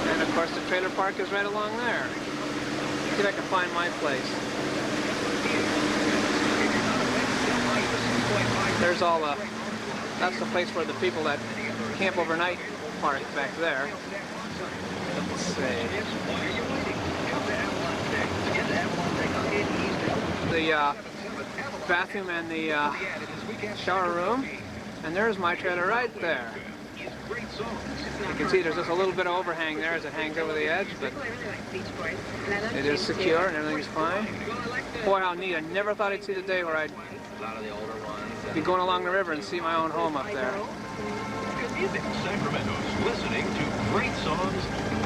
And of course the trailer park is right along there. See if I can find my place. There's all the, that's the place where the people that camp overnight park back there. Let's see. The bathroom and the shower room. And there's my trailer right there. You can see there's just a little bit of overhang there as it hangs over the edge, but it is secure and everything's fine. Boy, how neat. I never thought I'd see the day where I'd be going along the river and see my own home up there. Sacramento's listening to great songs,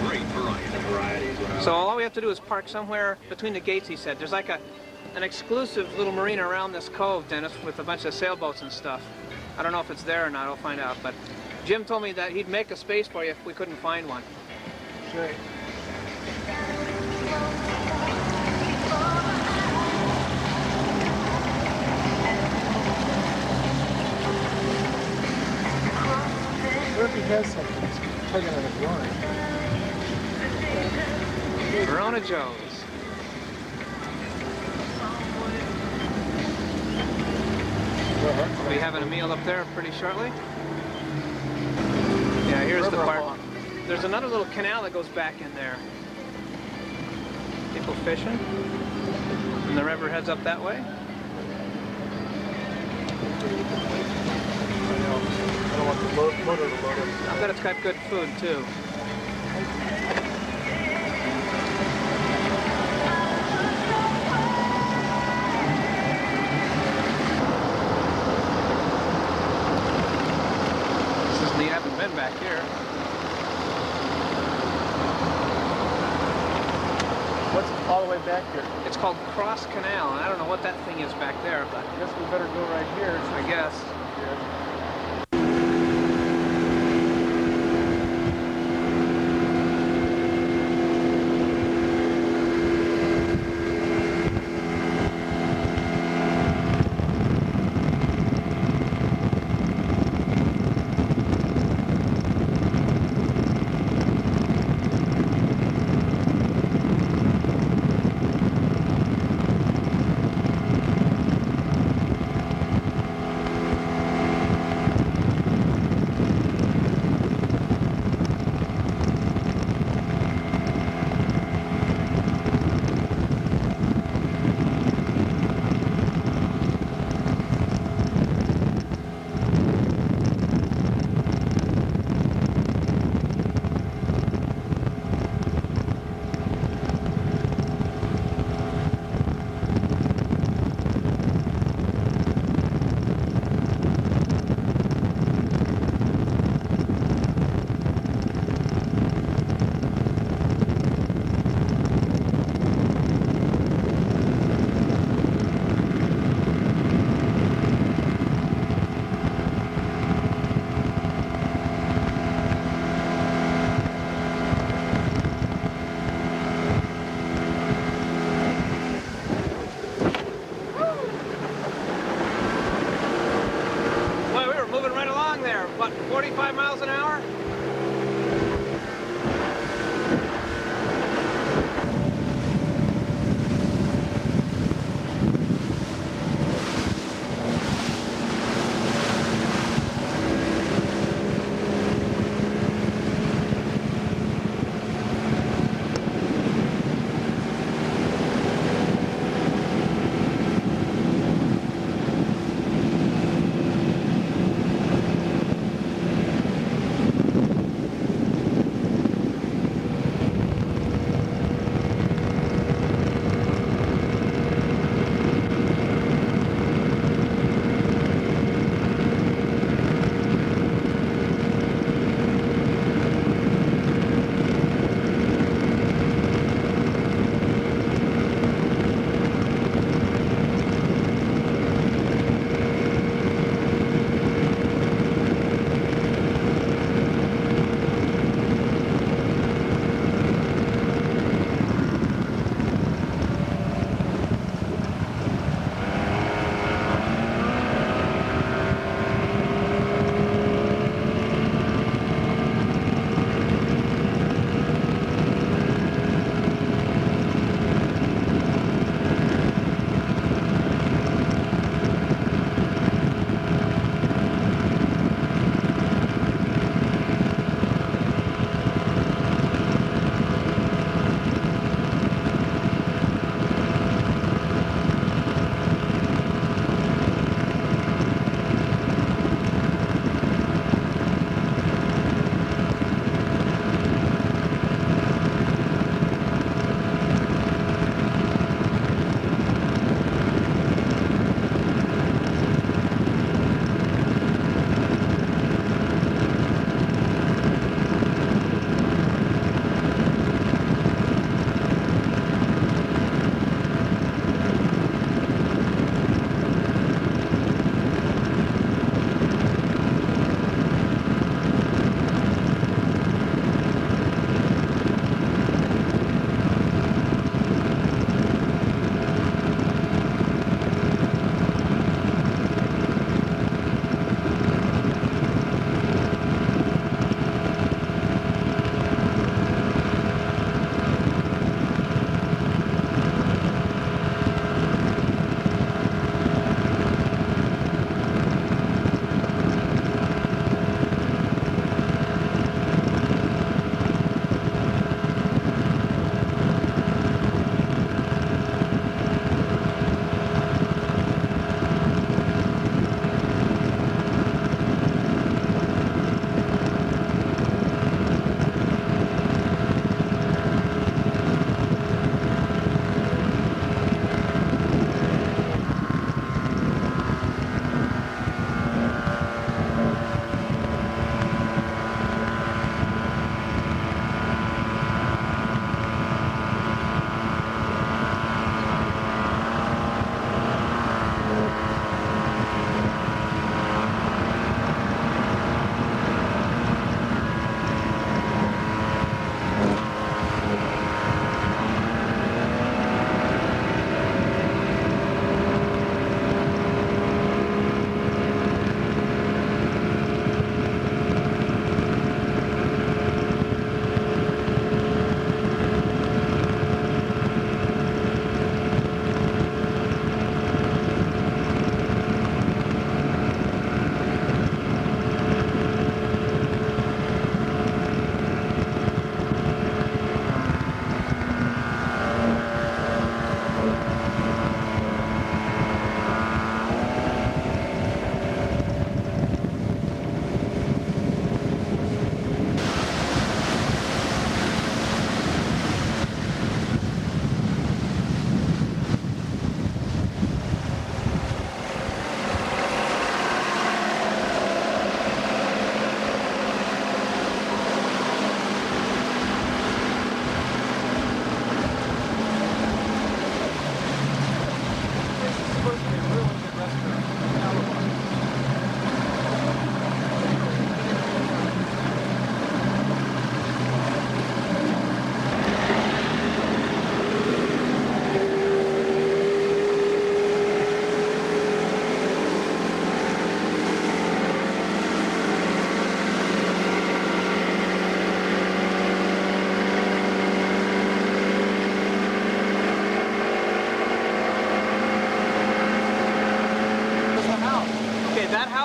great variety. So all we have to do is park somewhere between the gates, he said. There's like an exclusive little marina around this cove, Dennis, with a bunch of sailboats and stuff. I don't know if it's there or not, I'll find out, but Jim told me that he'd make a space for you if we couldn't find one. Sure. has something. He's tugging on a drawing. Verona Joe's. We'll be having a meal up there pretty shortly. Yeah, here's the park. There's another little canal that goes back in there. People fishing. And the river heads up that way. I don't want the motor to load up. I bet it's got good food too. This is neat. I haven't been back here. What's all the way back here? It's called Cross Canal, and I don't know what that thing is back there, but I guess we better go right here. I guess. What, 45 miles an hour?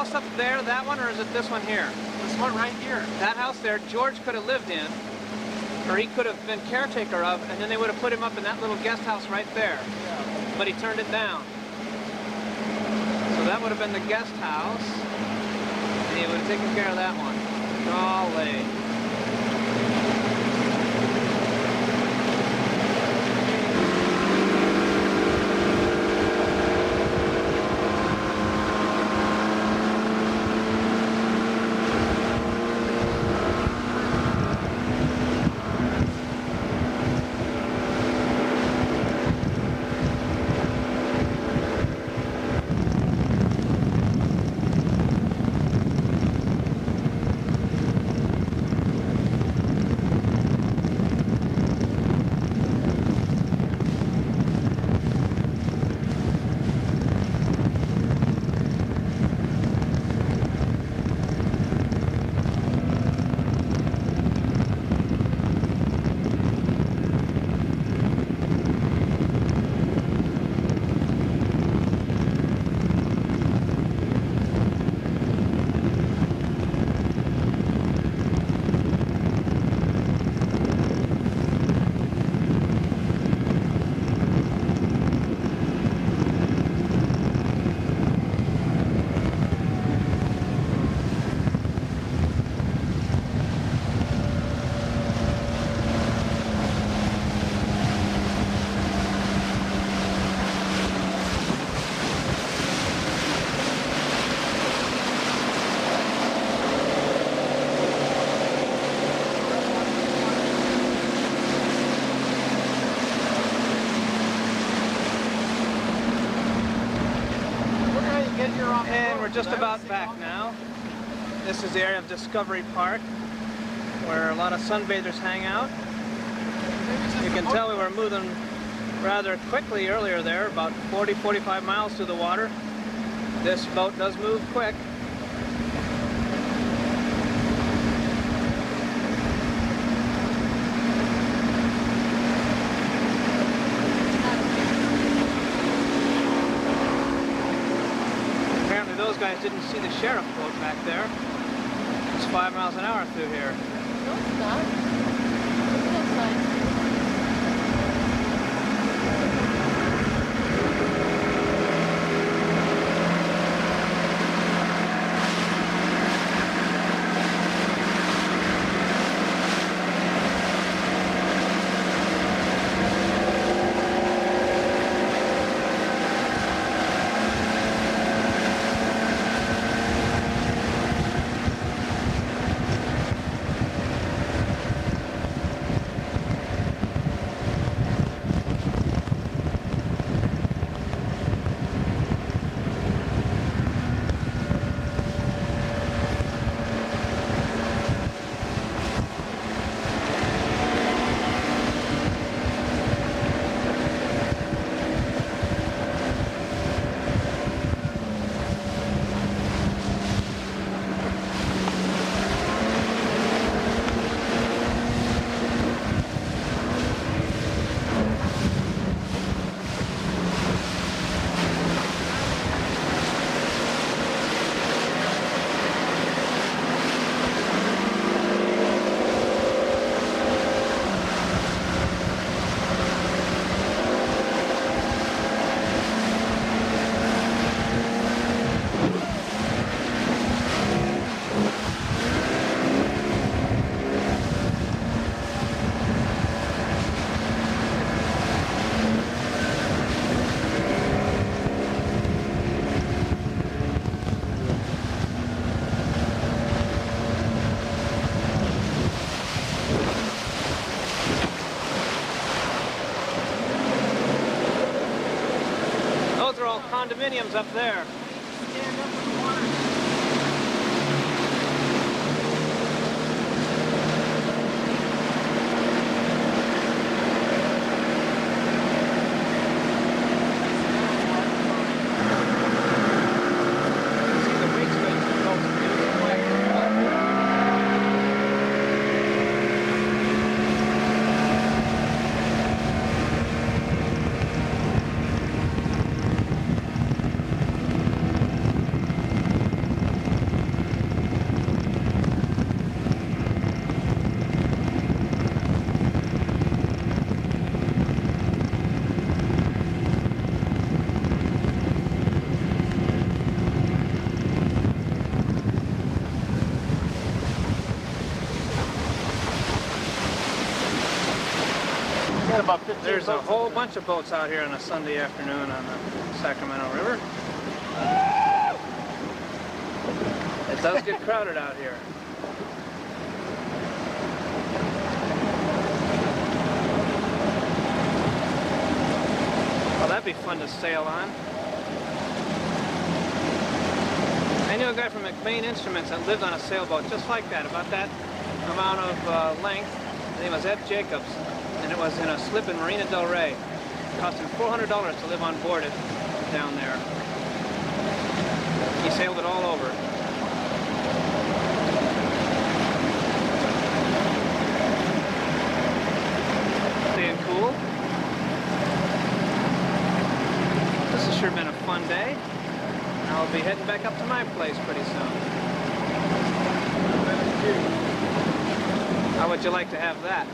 house up there, that one, or is it this one here? This one right here. That house there, George could have lived in, or he could have been caretaker of, and then they would have put him up in that little guest house right there. Yeah. But he turned it down. So that would have been the guest house, and he would have taken care of that one. Golly. And we're just about back now. This is the area of Discovery Park, where a lot of sunbathers hang out. You can tell we were moving rather quickly earlier there, about 40-45 miles through the water. This boat does move quick. Apparently those guys didn't see the sheriff boat back there. It's 5 miles an hour through here. No, it's not. It's no sign. Those are all condominiums up there. About 15 There's a boats. whole bunch of boats out here on a Sunday afternoon on the Sacramento River. It does get crowded out here. Well, that'd be fun to sail on. I knew a guy from McBain Instruments that lived on a sailboat just like that, about that amount of length. His name was Ed Jacobs, and it was in a slip in Marina del Rey. It cost him $400 to live on board it down there. He sailed it all over. Staying cool. This has sure been a fun day. I'll be heading back up to my place pretty soon. How would you like to have that?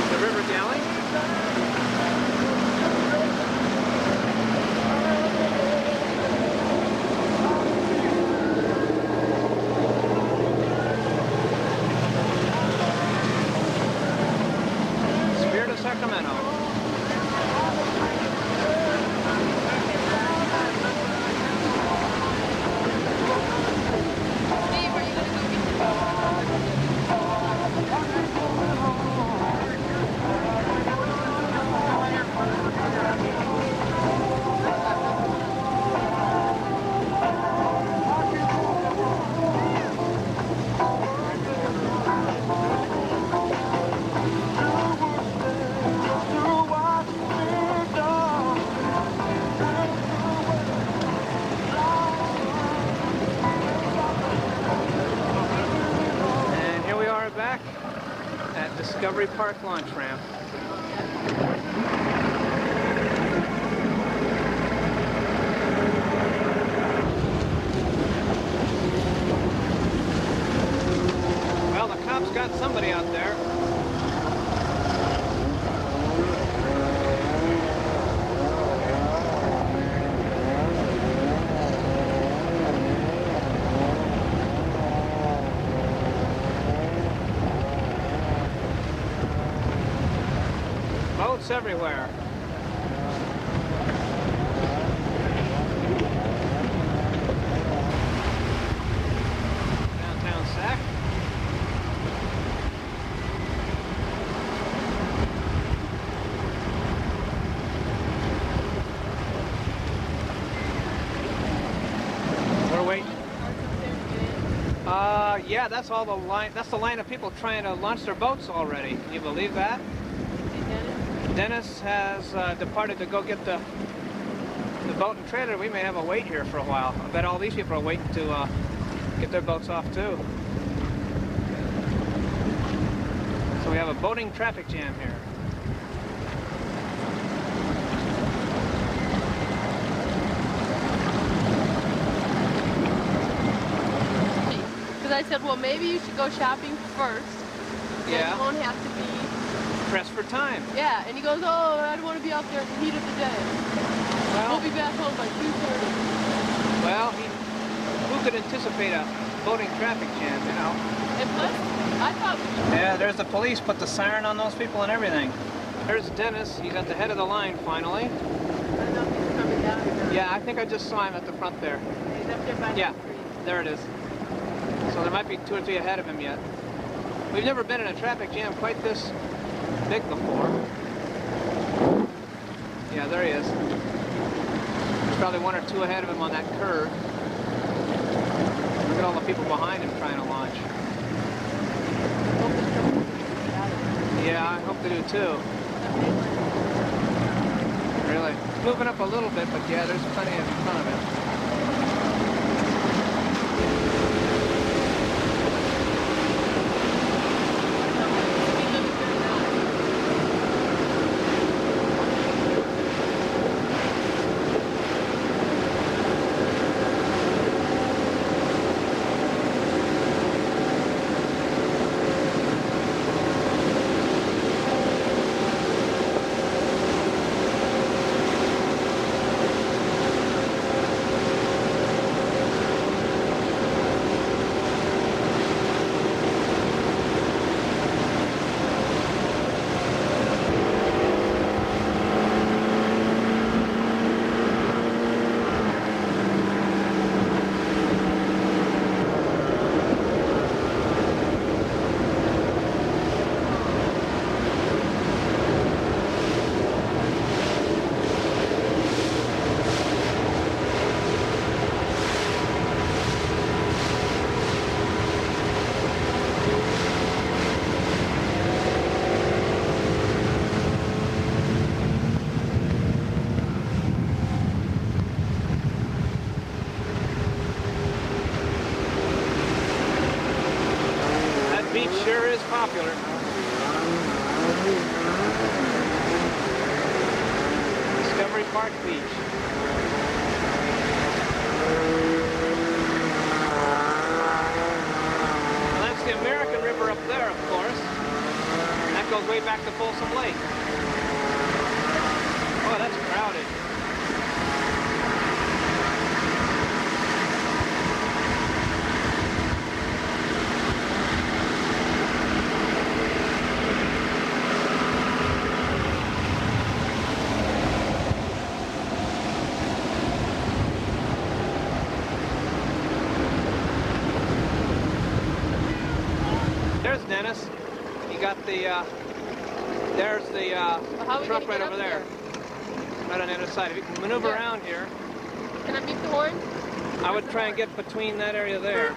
The river galley. Spirit of Sacramento. And here we are back at Discovery Park launch ramp. Well, the cops got somebody out there. Boats everywhere. Downtown Sac. We're waiting. Yeah, that's all the line. That's the line of people trying to launch their boats already. Can you believe that? Dennis has departed to go get the boat and trailer. We may have a wait here for a while. I bet all these people are waiting to get their boats off too. So we have a boating traffic jam here. Because I said, well, maybe you should go shopping first. Then Yeah. you won't have to be. Pressed for time. Yeah, and he goes, oh, I don't want to be out there in the heat of the day. We'll be back home by 2:30. Well, who could anticipate a boating traffic jam, you know? And plus, I thought. Yeah, there's the police, put the siren on those people and everything. There's Dennis, he's at the head of the line finally. I don't know if he's coming down or not. Yeah, I think I just saw him at the front there. He's up there by Yeah, the tree. there it is. So there might be 2 or 3 ahead of him yet. We've never been in a traffic jam quite this big before. Yeah, there he is. There's probably 1 or 2 ahead of him on that curve. Look at all the people behind him trying to launch. Yeah, I hope they do too. Really. Moving up a little bit, but yeah, there's plenty in front of it. popular. Discovery Park Beach. Well, that's the American River up there, of course. That goes way back to Folsom Lake. Oh, that's crowded. There's Dennis. You got the, there's the how are we truck gonna right get over up there. Right on the other side. If you can maneuver There. around here, Can I beep the horn? I would try and get between that area there.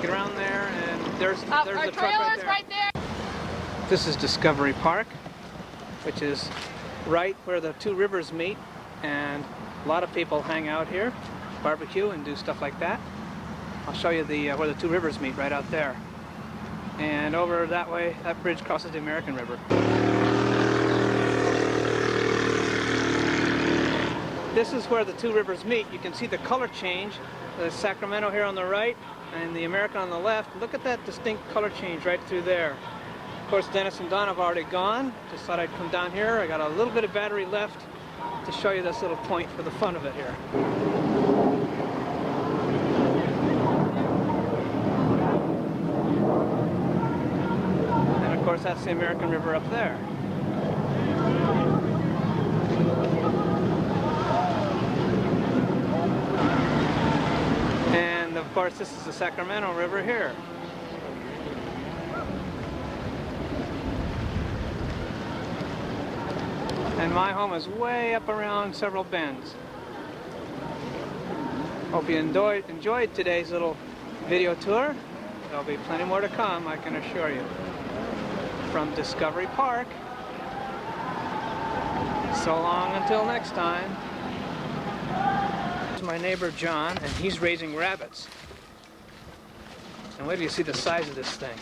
Get around there, and there's Our the truck trailer's right there. This is Discovery Park, which is right where the two rivers meet, and a lot of people hang out here, barbecue and do stuff like that. I'll show you the where the two rivers meet right out there. And over that way, that bridge crosses the American River. This is where the two rivers meet. You can see the color change. The Sacramento here on the right and the American on the left. Look at that distinct color change right through there. Of course, Dennis and Don have already gone. Just thought I'd come down here. I got a little bit of battery left to show you this little point for the fun of it here. And of course, that's the American River up there. And of course, this is the Sacramento River here. And my home is way up around several bends. Hope you enjoyed today's little video tour. There'll be plenty more to come, I can assure you. From Discovery Park. So long until next time. This is my neighbor John, and he's raising rabbits. And wait till you see the size of this thing.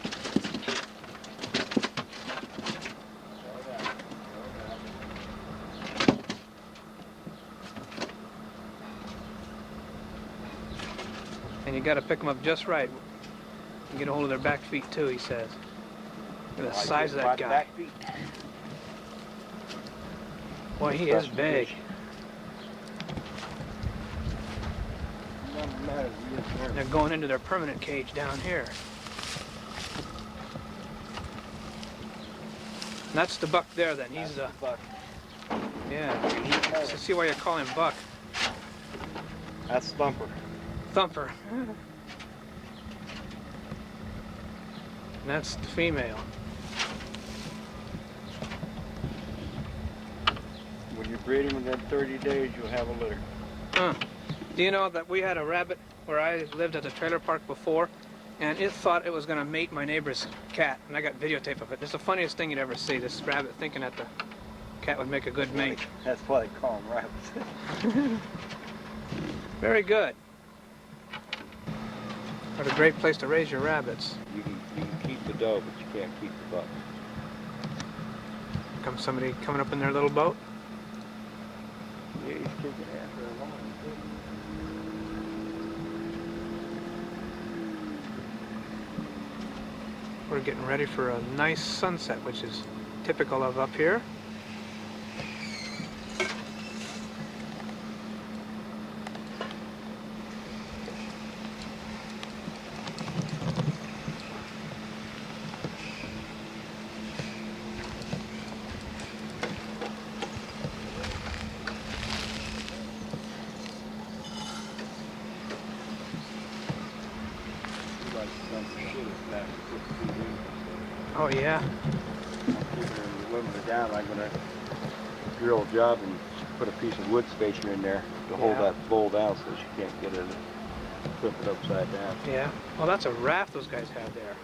And you got to pick them up just right. And get a hold of their back feet too, he says. Look at the size of that guy. Boy, he is big. They're going into their permanent cage down here. And that's the buck there then. He's the buck. Yeah. So see why you call him Buck. That's Thumper. Thumper. And that's the female. When you breed him within 30 days, you'll have a litter. Huh. Do you know that we had a rabbit where I lived at the trailer park before, and it thought it was going to mate my neighbor's cat, and I got videotape of it. It's the funniest thing you'd ever see, this rabbit thinking that the cat would make a good mate. That's why they call them rabbits. Very good. What a great place to raise your rabbits. You can keep the doe, but you can't keep the buck. Comes somebody coming up in their little boat. Yeah, he's kicking after a woman. We're getting ready for a nice sunset, which is typical of up here. Oh yeah. When we're down, I'm gonna drill a job and put a piece of wood spacer in there to hold that bowl down so that you can't get it, flip it upside down. Yeah. Well, that's a raft those guys have there.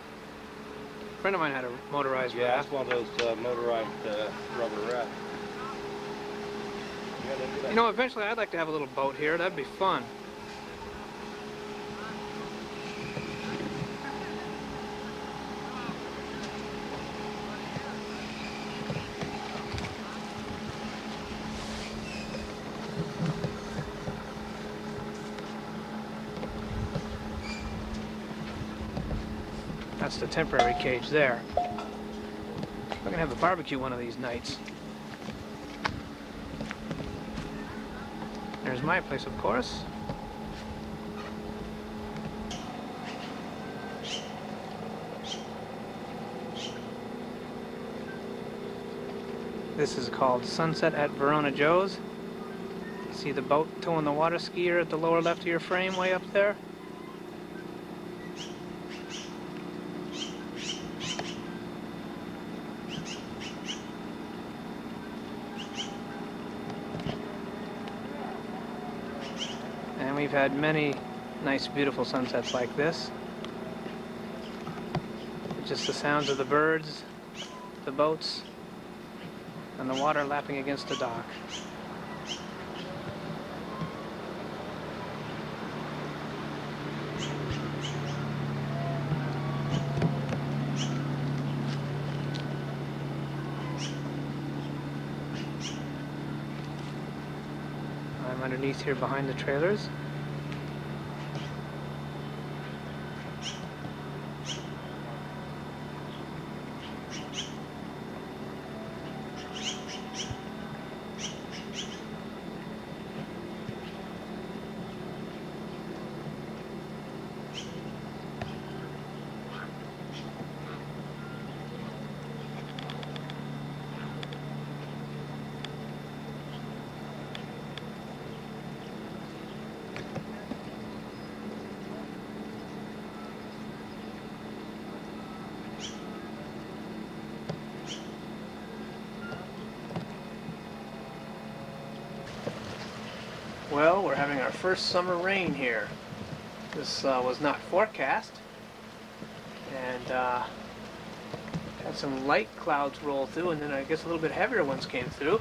A friend of mine had a motorized Yeah, raft. that's one of those motorized rubber rafts. You know, eventually I'd like to have a little boat here. That'd be fun. That's the temporary cage there. We're gonna have a barbecue one of these nights. There's my place, of course. This is called Sunset at Verona Joe's. See the boat towing the water skier at the lower left of your frame way up there? And we've had many nice, beautiful sunsets like this. Just the sounds of the birds, the boats, and the water lapping against the dock. I'm underneath here behind the trailers. Well, we're having our first summer rain here. This was not forecast, and had some light clouds roll through, and then I guess a little bit heavier ones came through.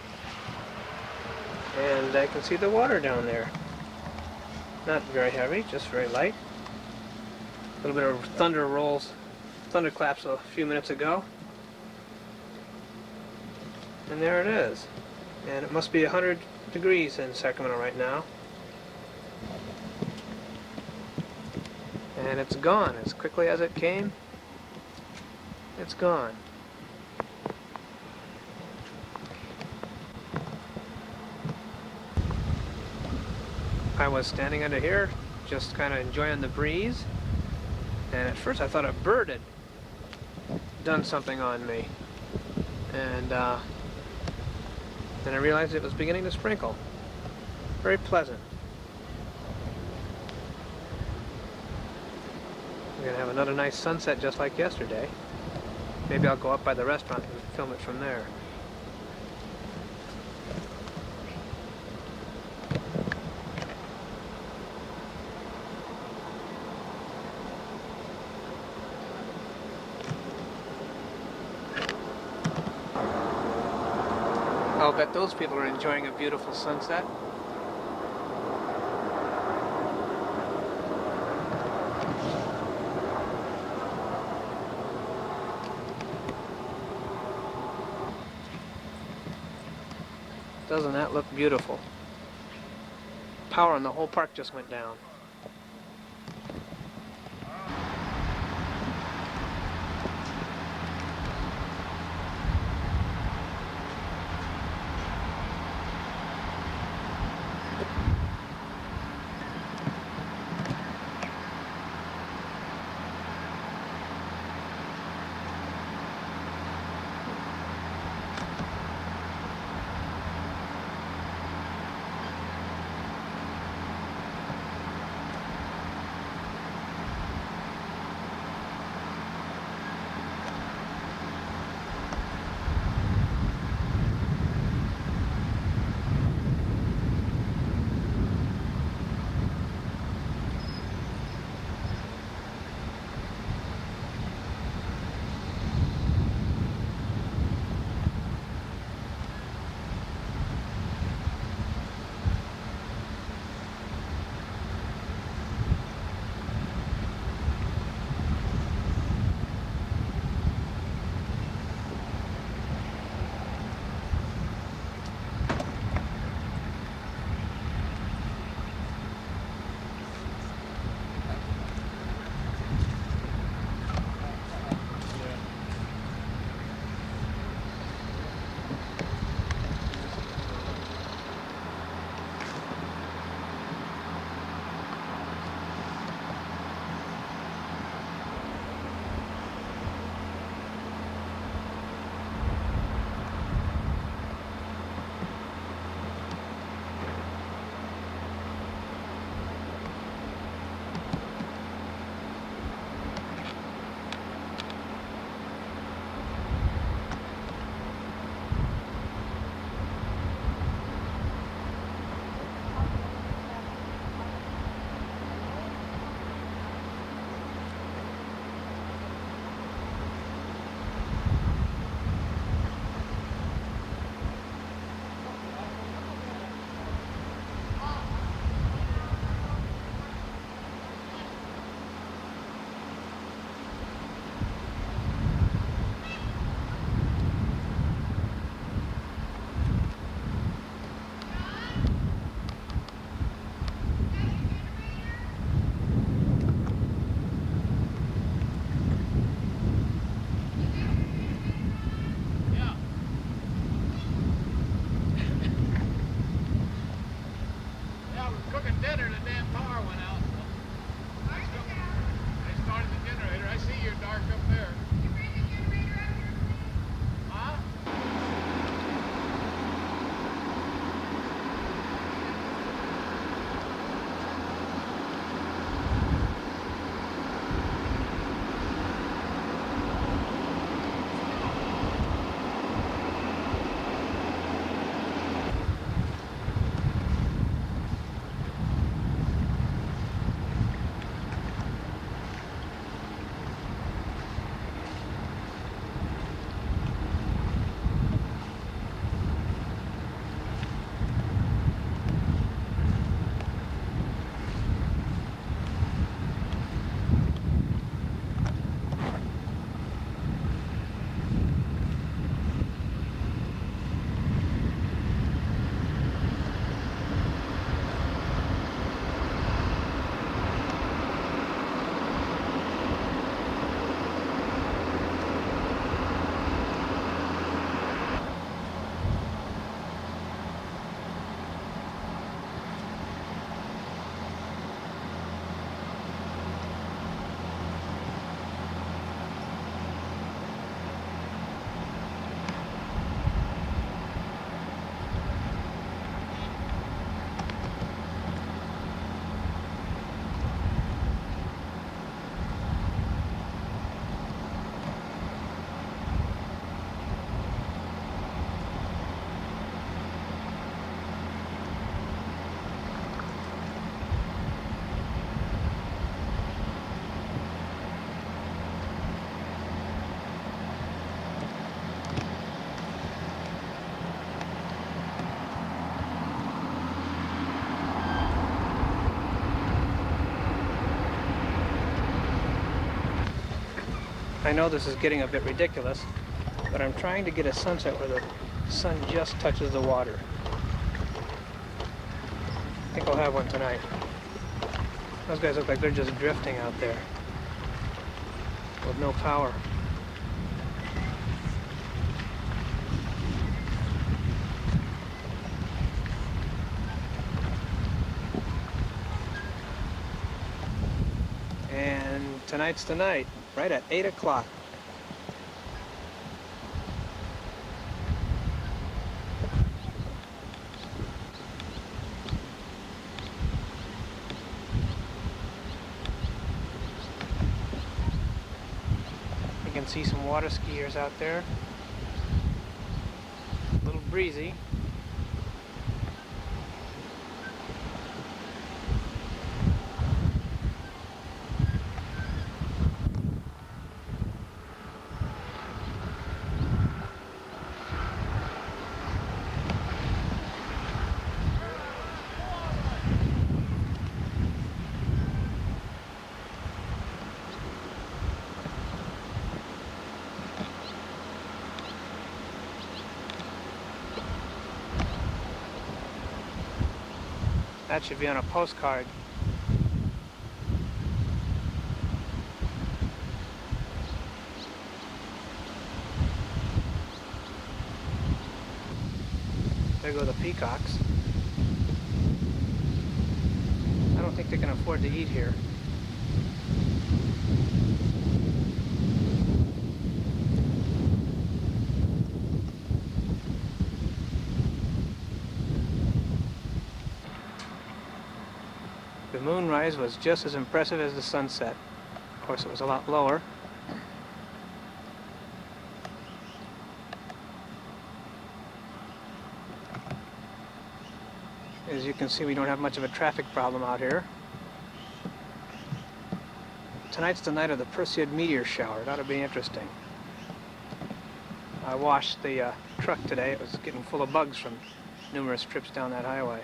And I can see the water down there. Not very heavy, just very light. A little bit of thunderclaps a few minutes ago. And there it is. And it must be 100 degrees in Sacramento right now. And it's gone as quickly as it came. It's gone. I was standing under here, just kind of enjoying the breeze. And at first I thought a bird had done something on me. And then I realized it was beginning to sprinkle. Very pleasant. We're going to have another nice sunset just like yesterday. Maybe I'll go up by the restaurant and film it from there. I'll bet those people are enjoying a beautiful sunset. Doesn't that look beautiful? Power in the whole park just went down. I know this is getting a bit ridiculous, but I'm trying to get a sunset where the sun just touches the water. I think I'll have one tonight. Those guys look like they're just drifting out there with no power. And tonight's the night, right at 8 o'clock. You can see some water skiers out there. A little breezy. That should be on a postcard. There go the peacocks. I don't think they can afford to eat here. The moonrise was just as impressive as the sunset. Of course, it was a lot lower. As you can see, we don't have much of a traffic problem out here. Tonight's the night of the Perseid meteor shower. It ought to be interesting. I washed the truck today. It was getting full of bugs from numerous trips down that highway.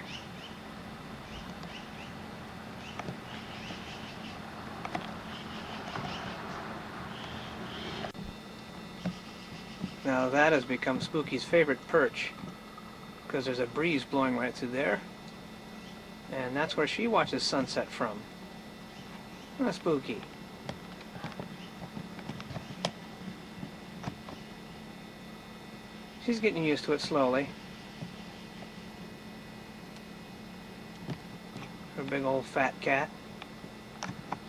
Now that has become Spooky's favorite perch, because there's a breeze blowing right through there, and that's where she watches sunset from. Ah, Spooky. She's getting used to it slowly. Her big old fat cat.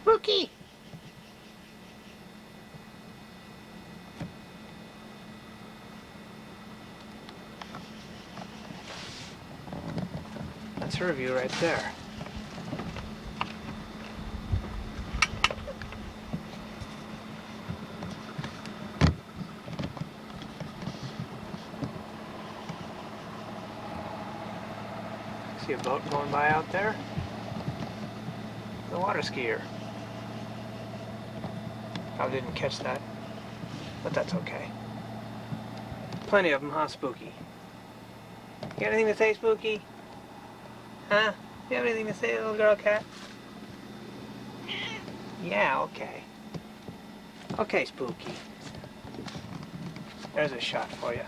Spooky! That's her view right there. See a boat going by out there? The water skier. I didn't catch that, but that's okay. Plenty of them, huh, Spooky? You got anything to say, Spooky? Huh? You have anything to say, little girl cat? Yeah, okay. Okay, Spooky. There's a shot for you.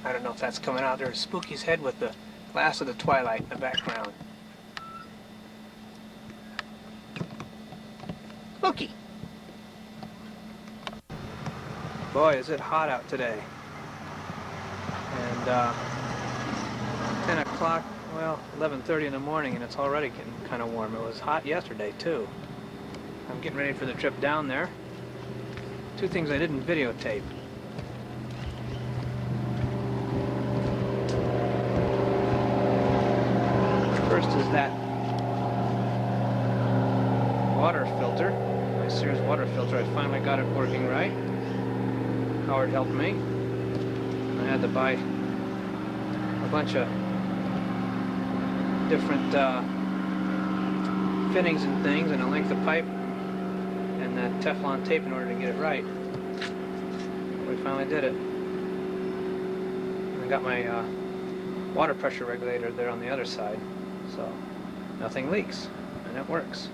I don't know if that's coming out. There's Spooky's head with the glass of the twilight in the background. Spooky! Boy, is it hot out today. And 10 o'clock, well, 11:30 in the morning, and it's already getting kind of warm. It was hot yesterday, too. I'm getting ready for the trip down there. Two things I didn't videotape. First is that water filter, my Sears water filter. I finally got it working right. Howard helped me. I had to buy a bunch of different fittings and things, and a length of pipe, and that Teflon tape in order to get it right. We finally did it. And I got my water pressure regulator there on the other side, so nothing leaks, and it works.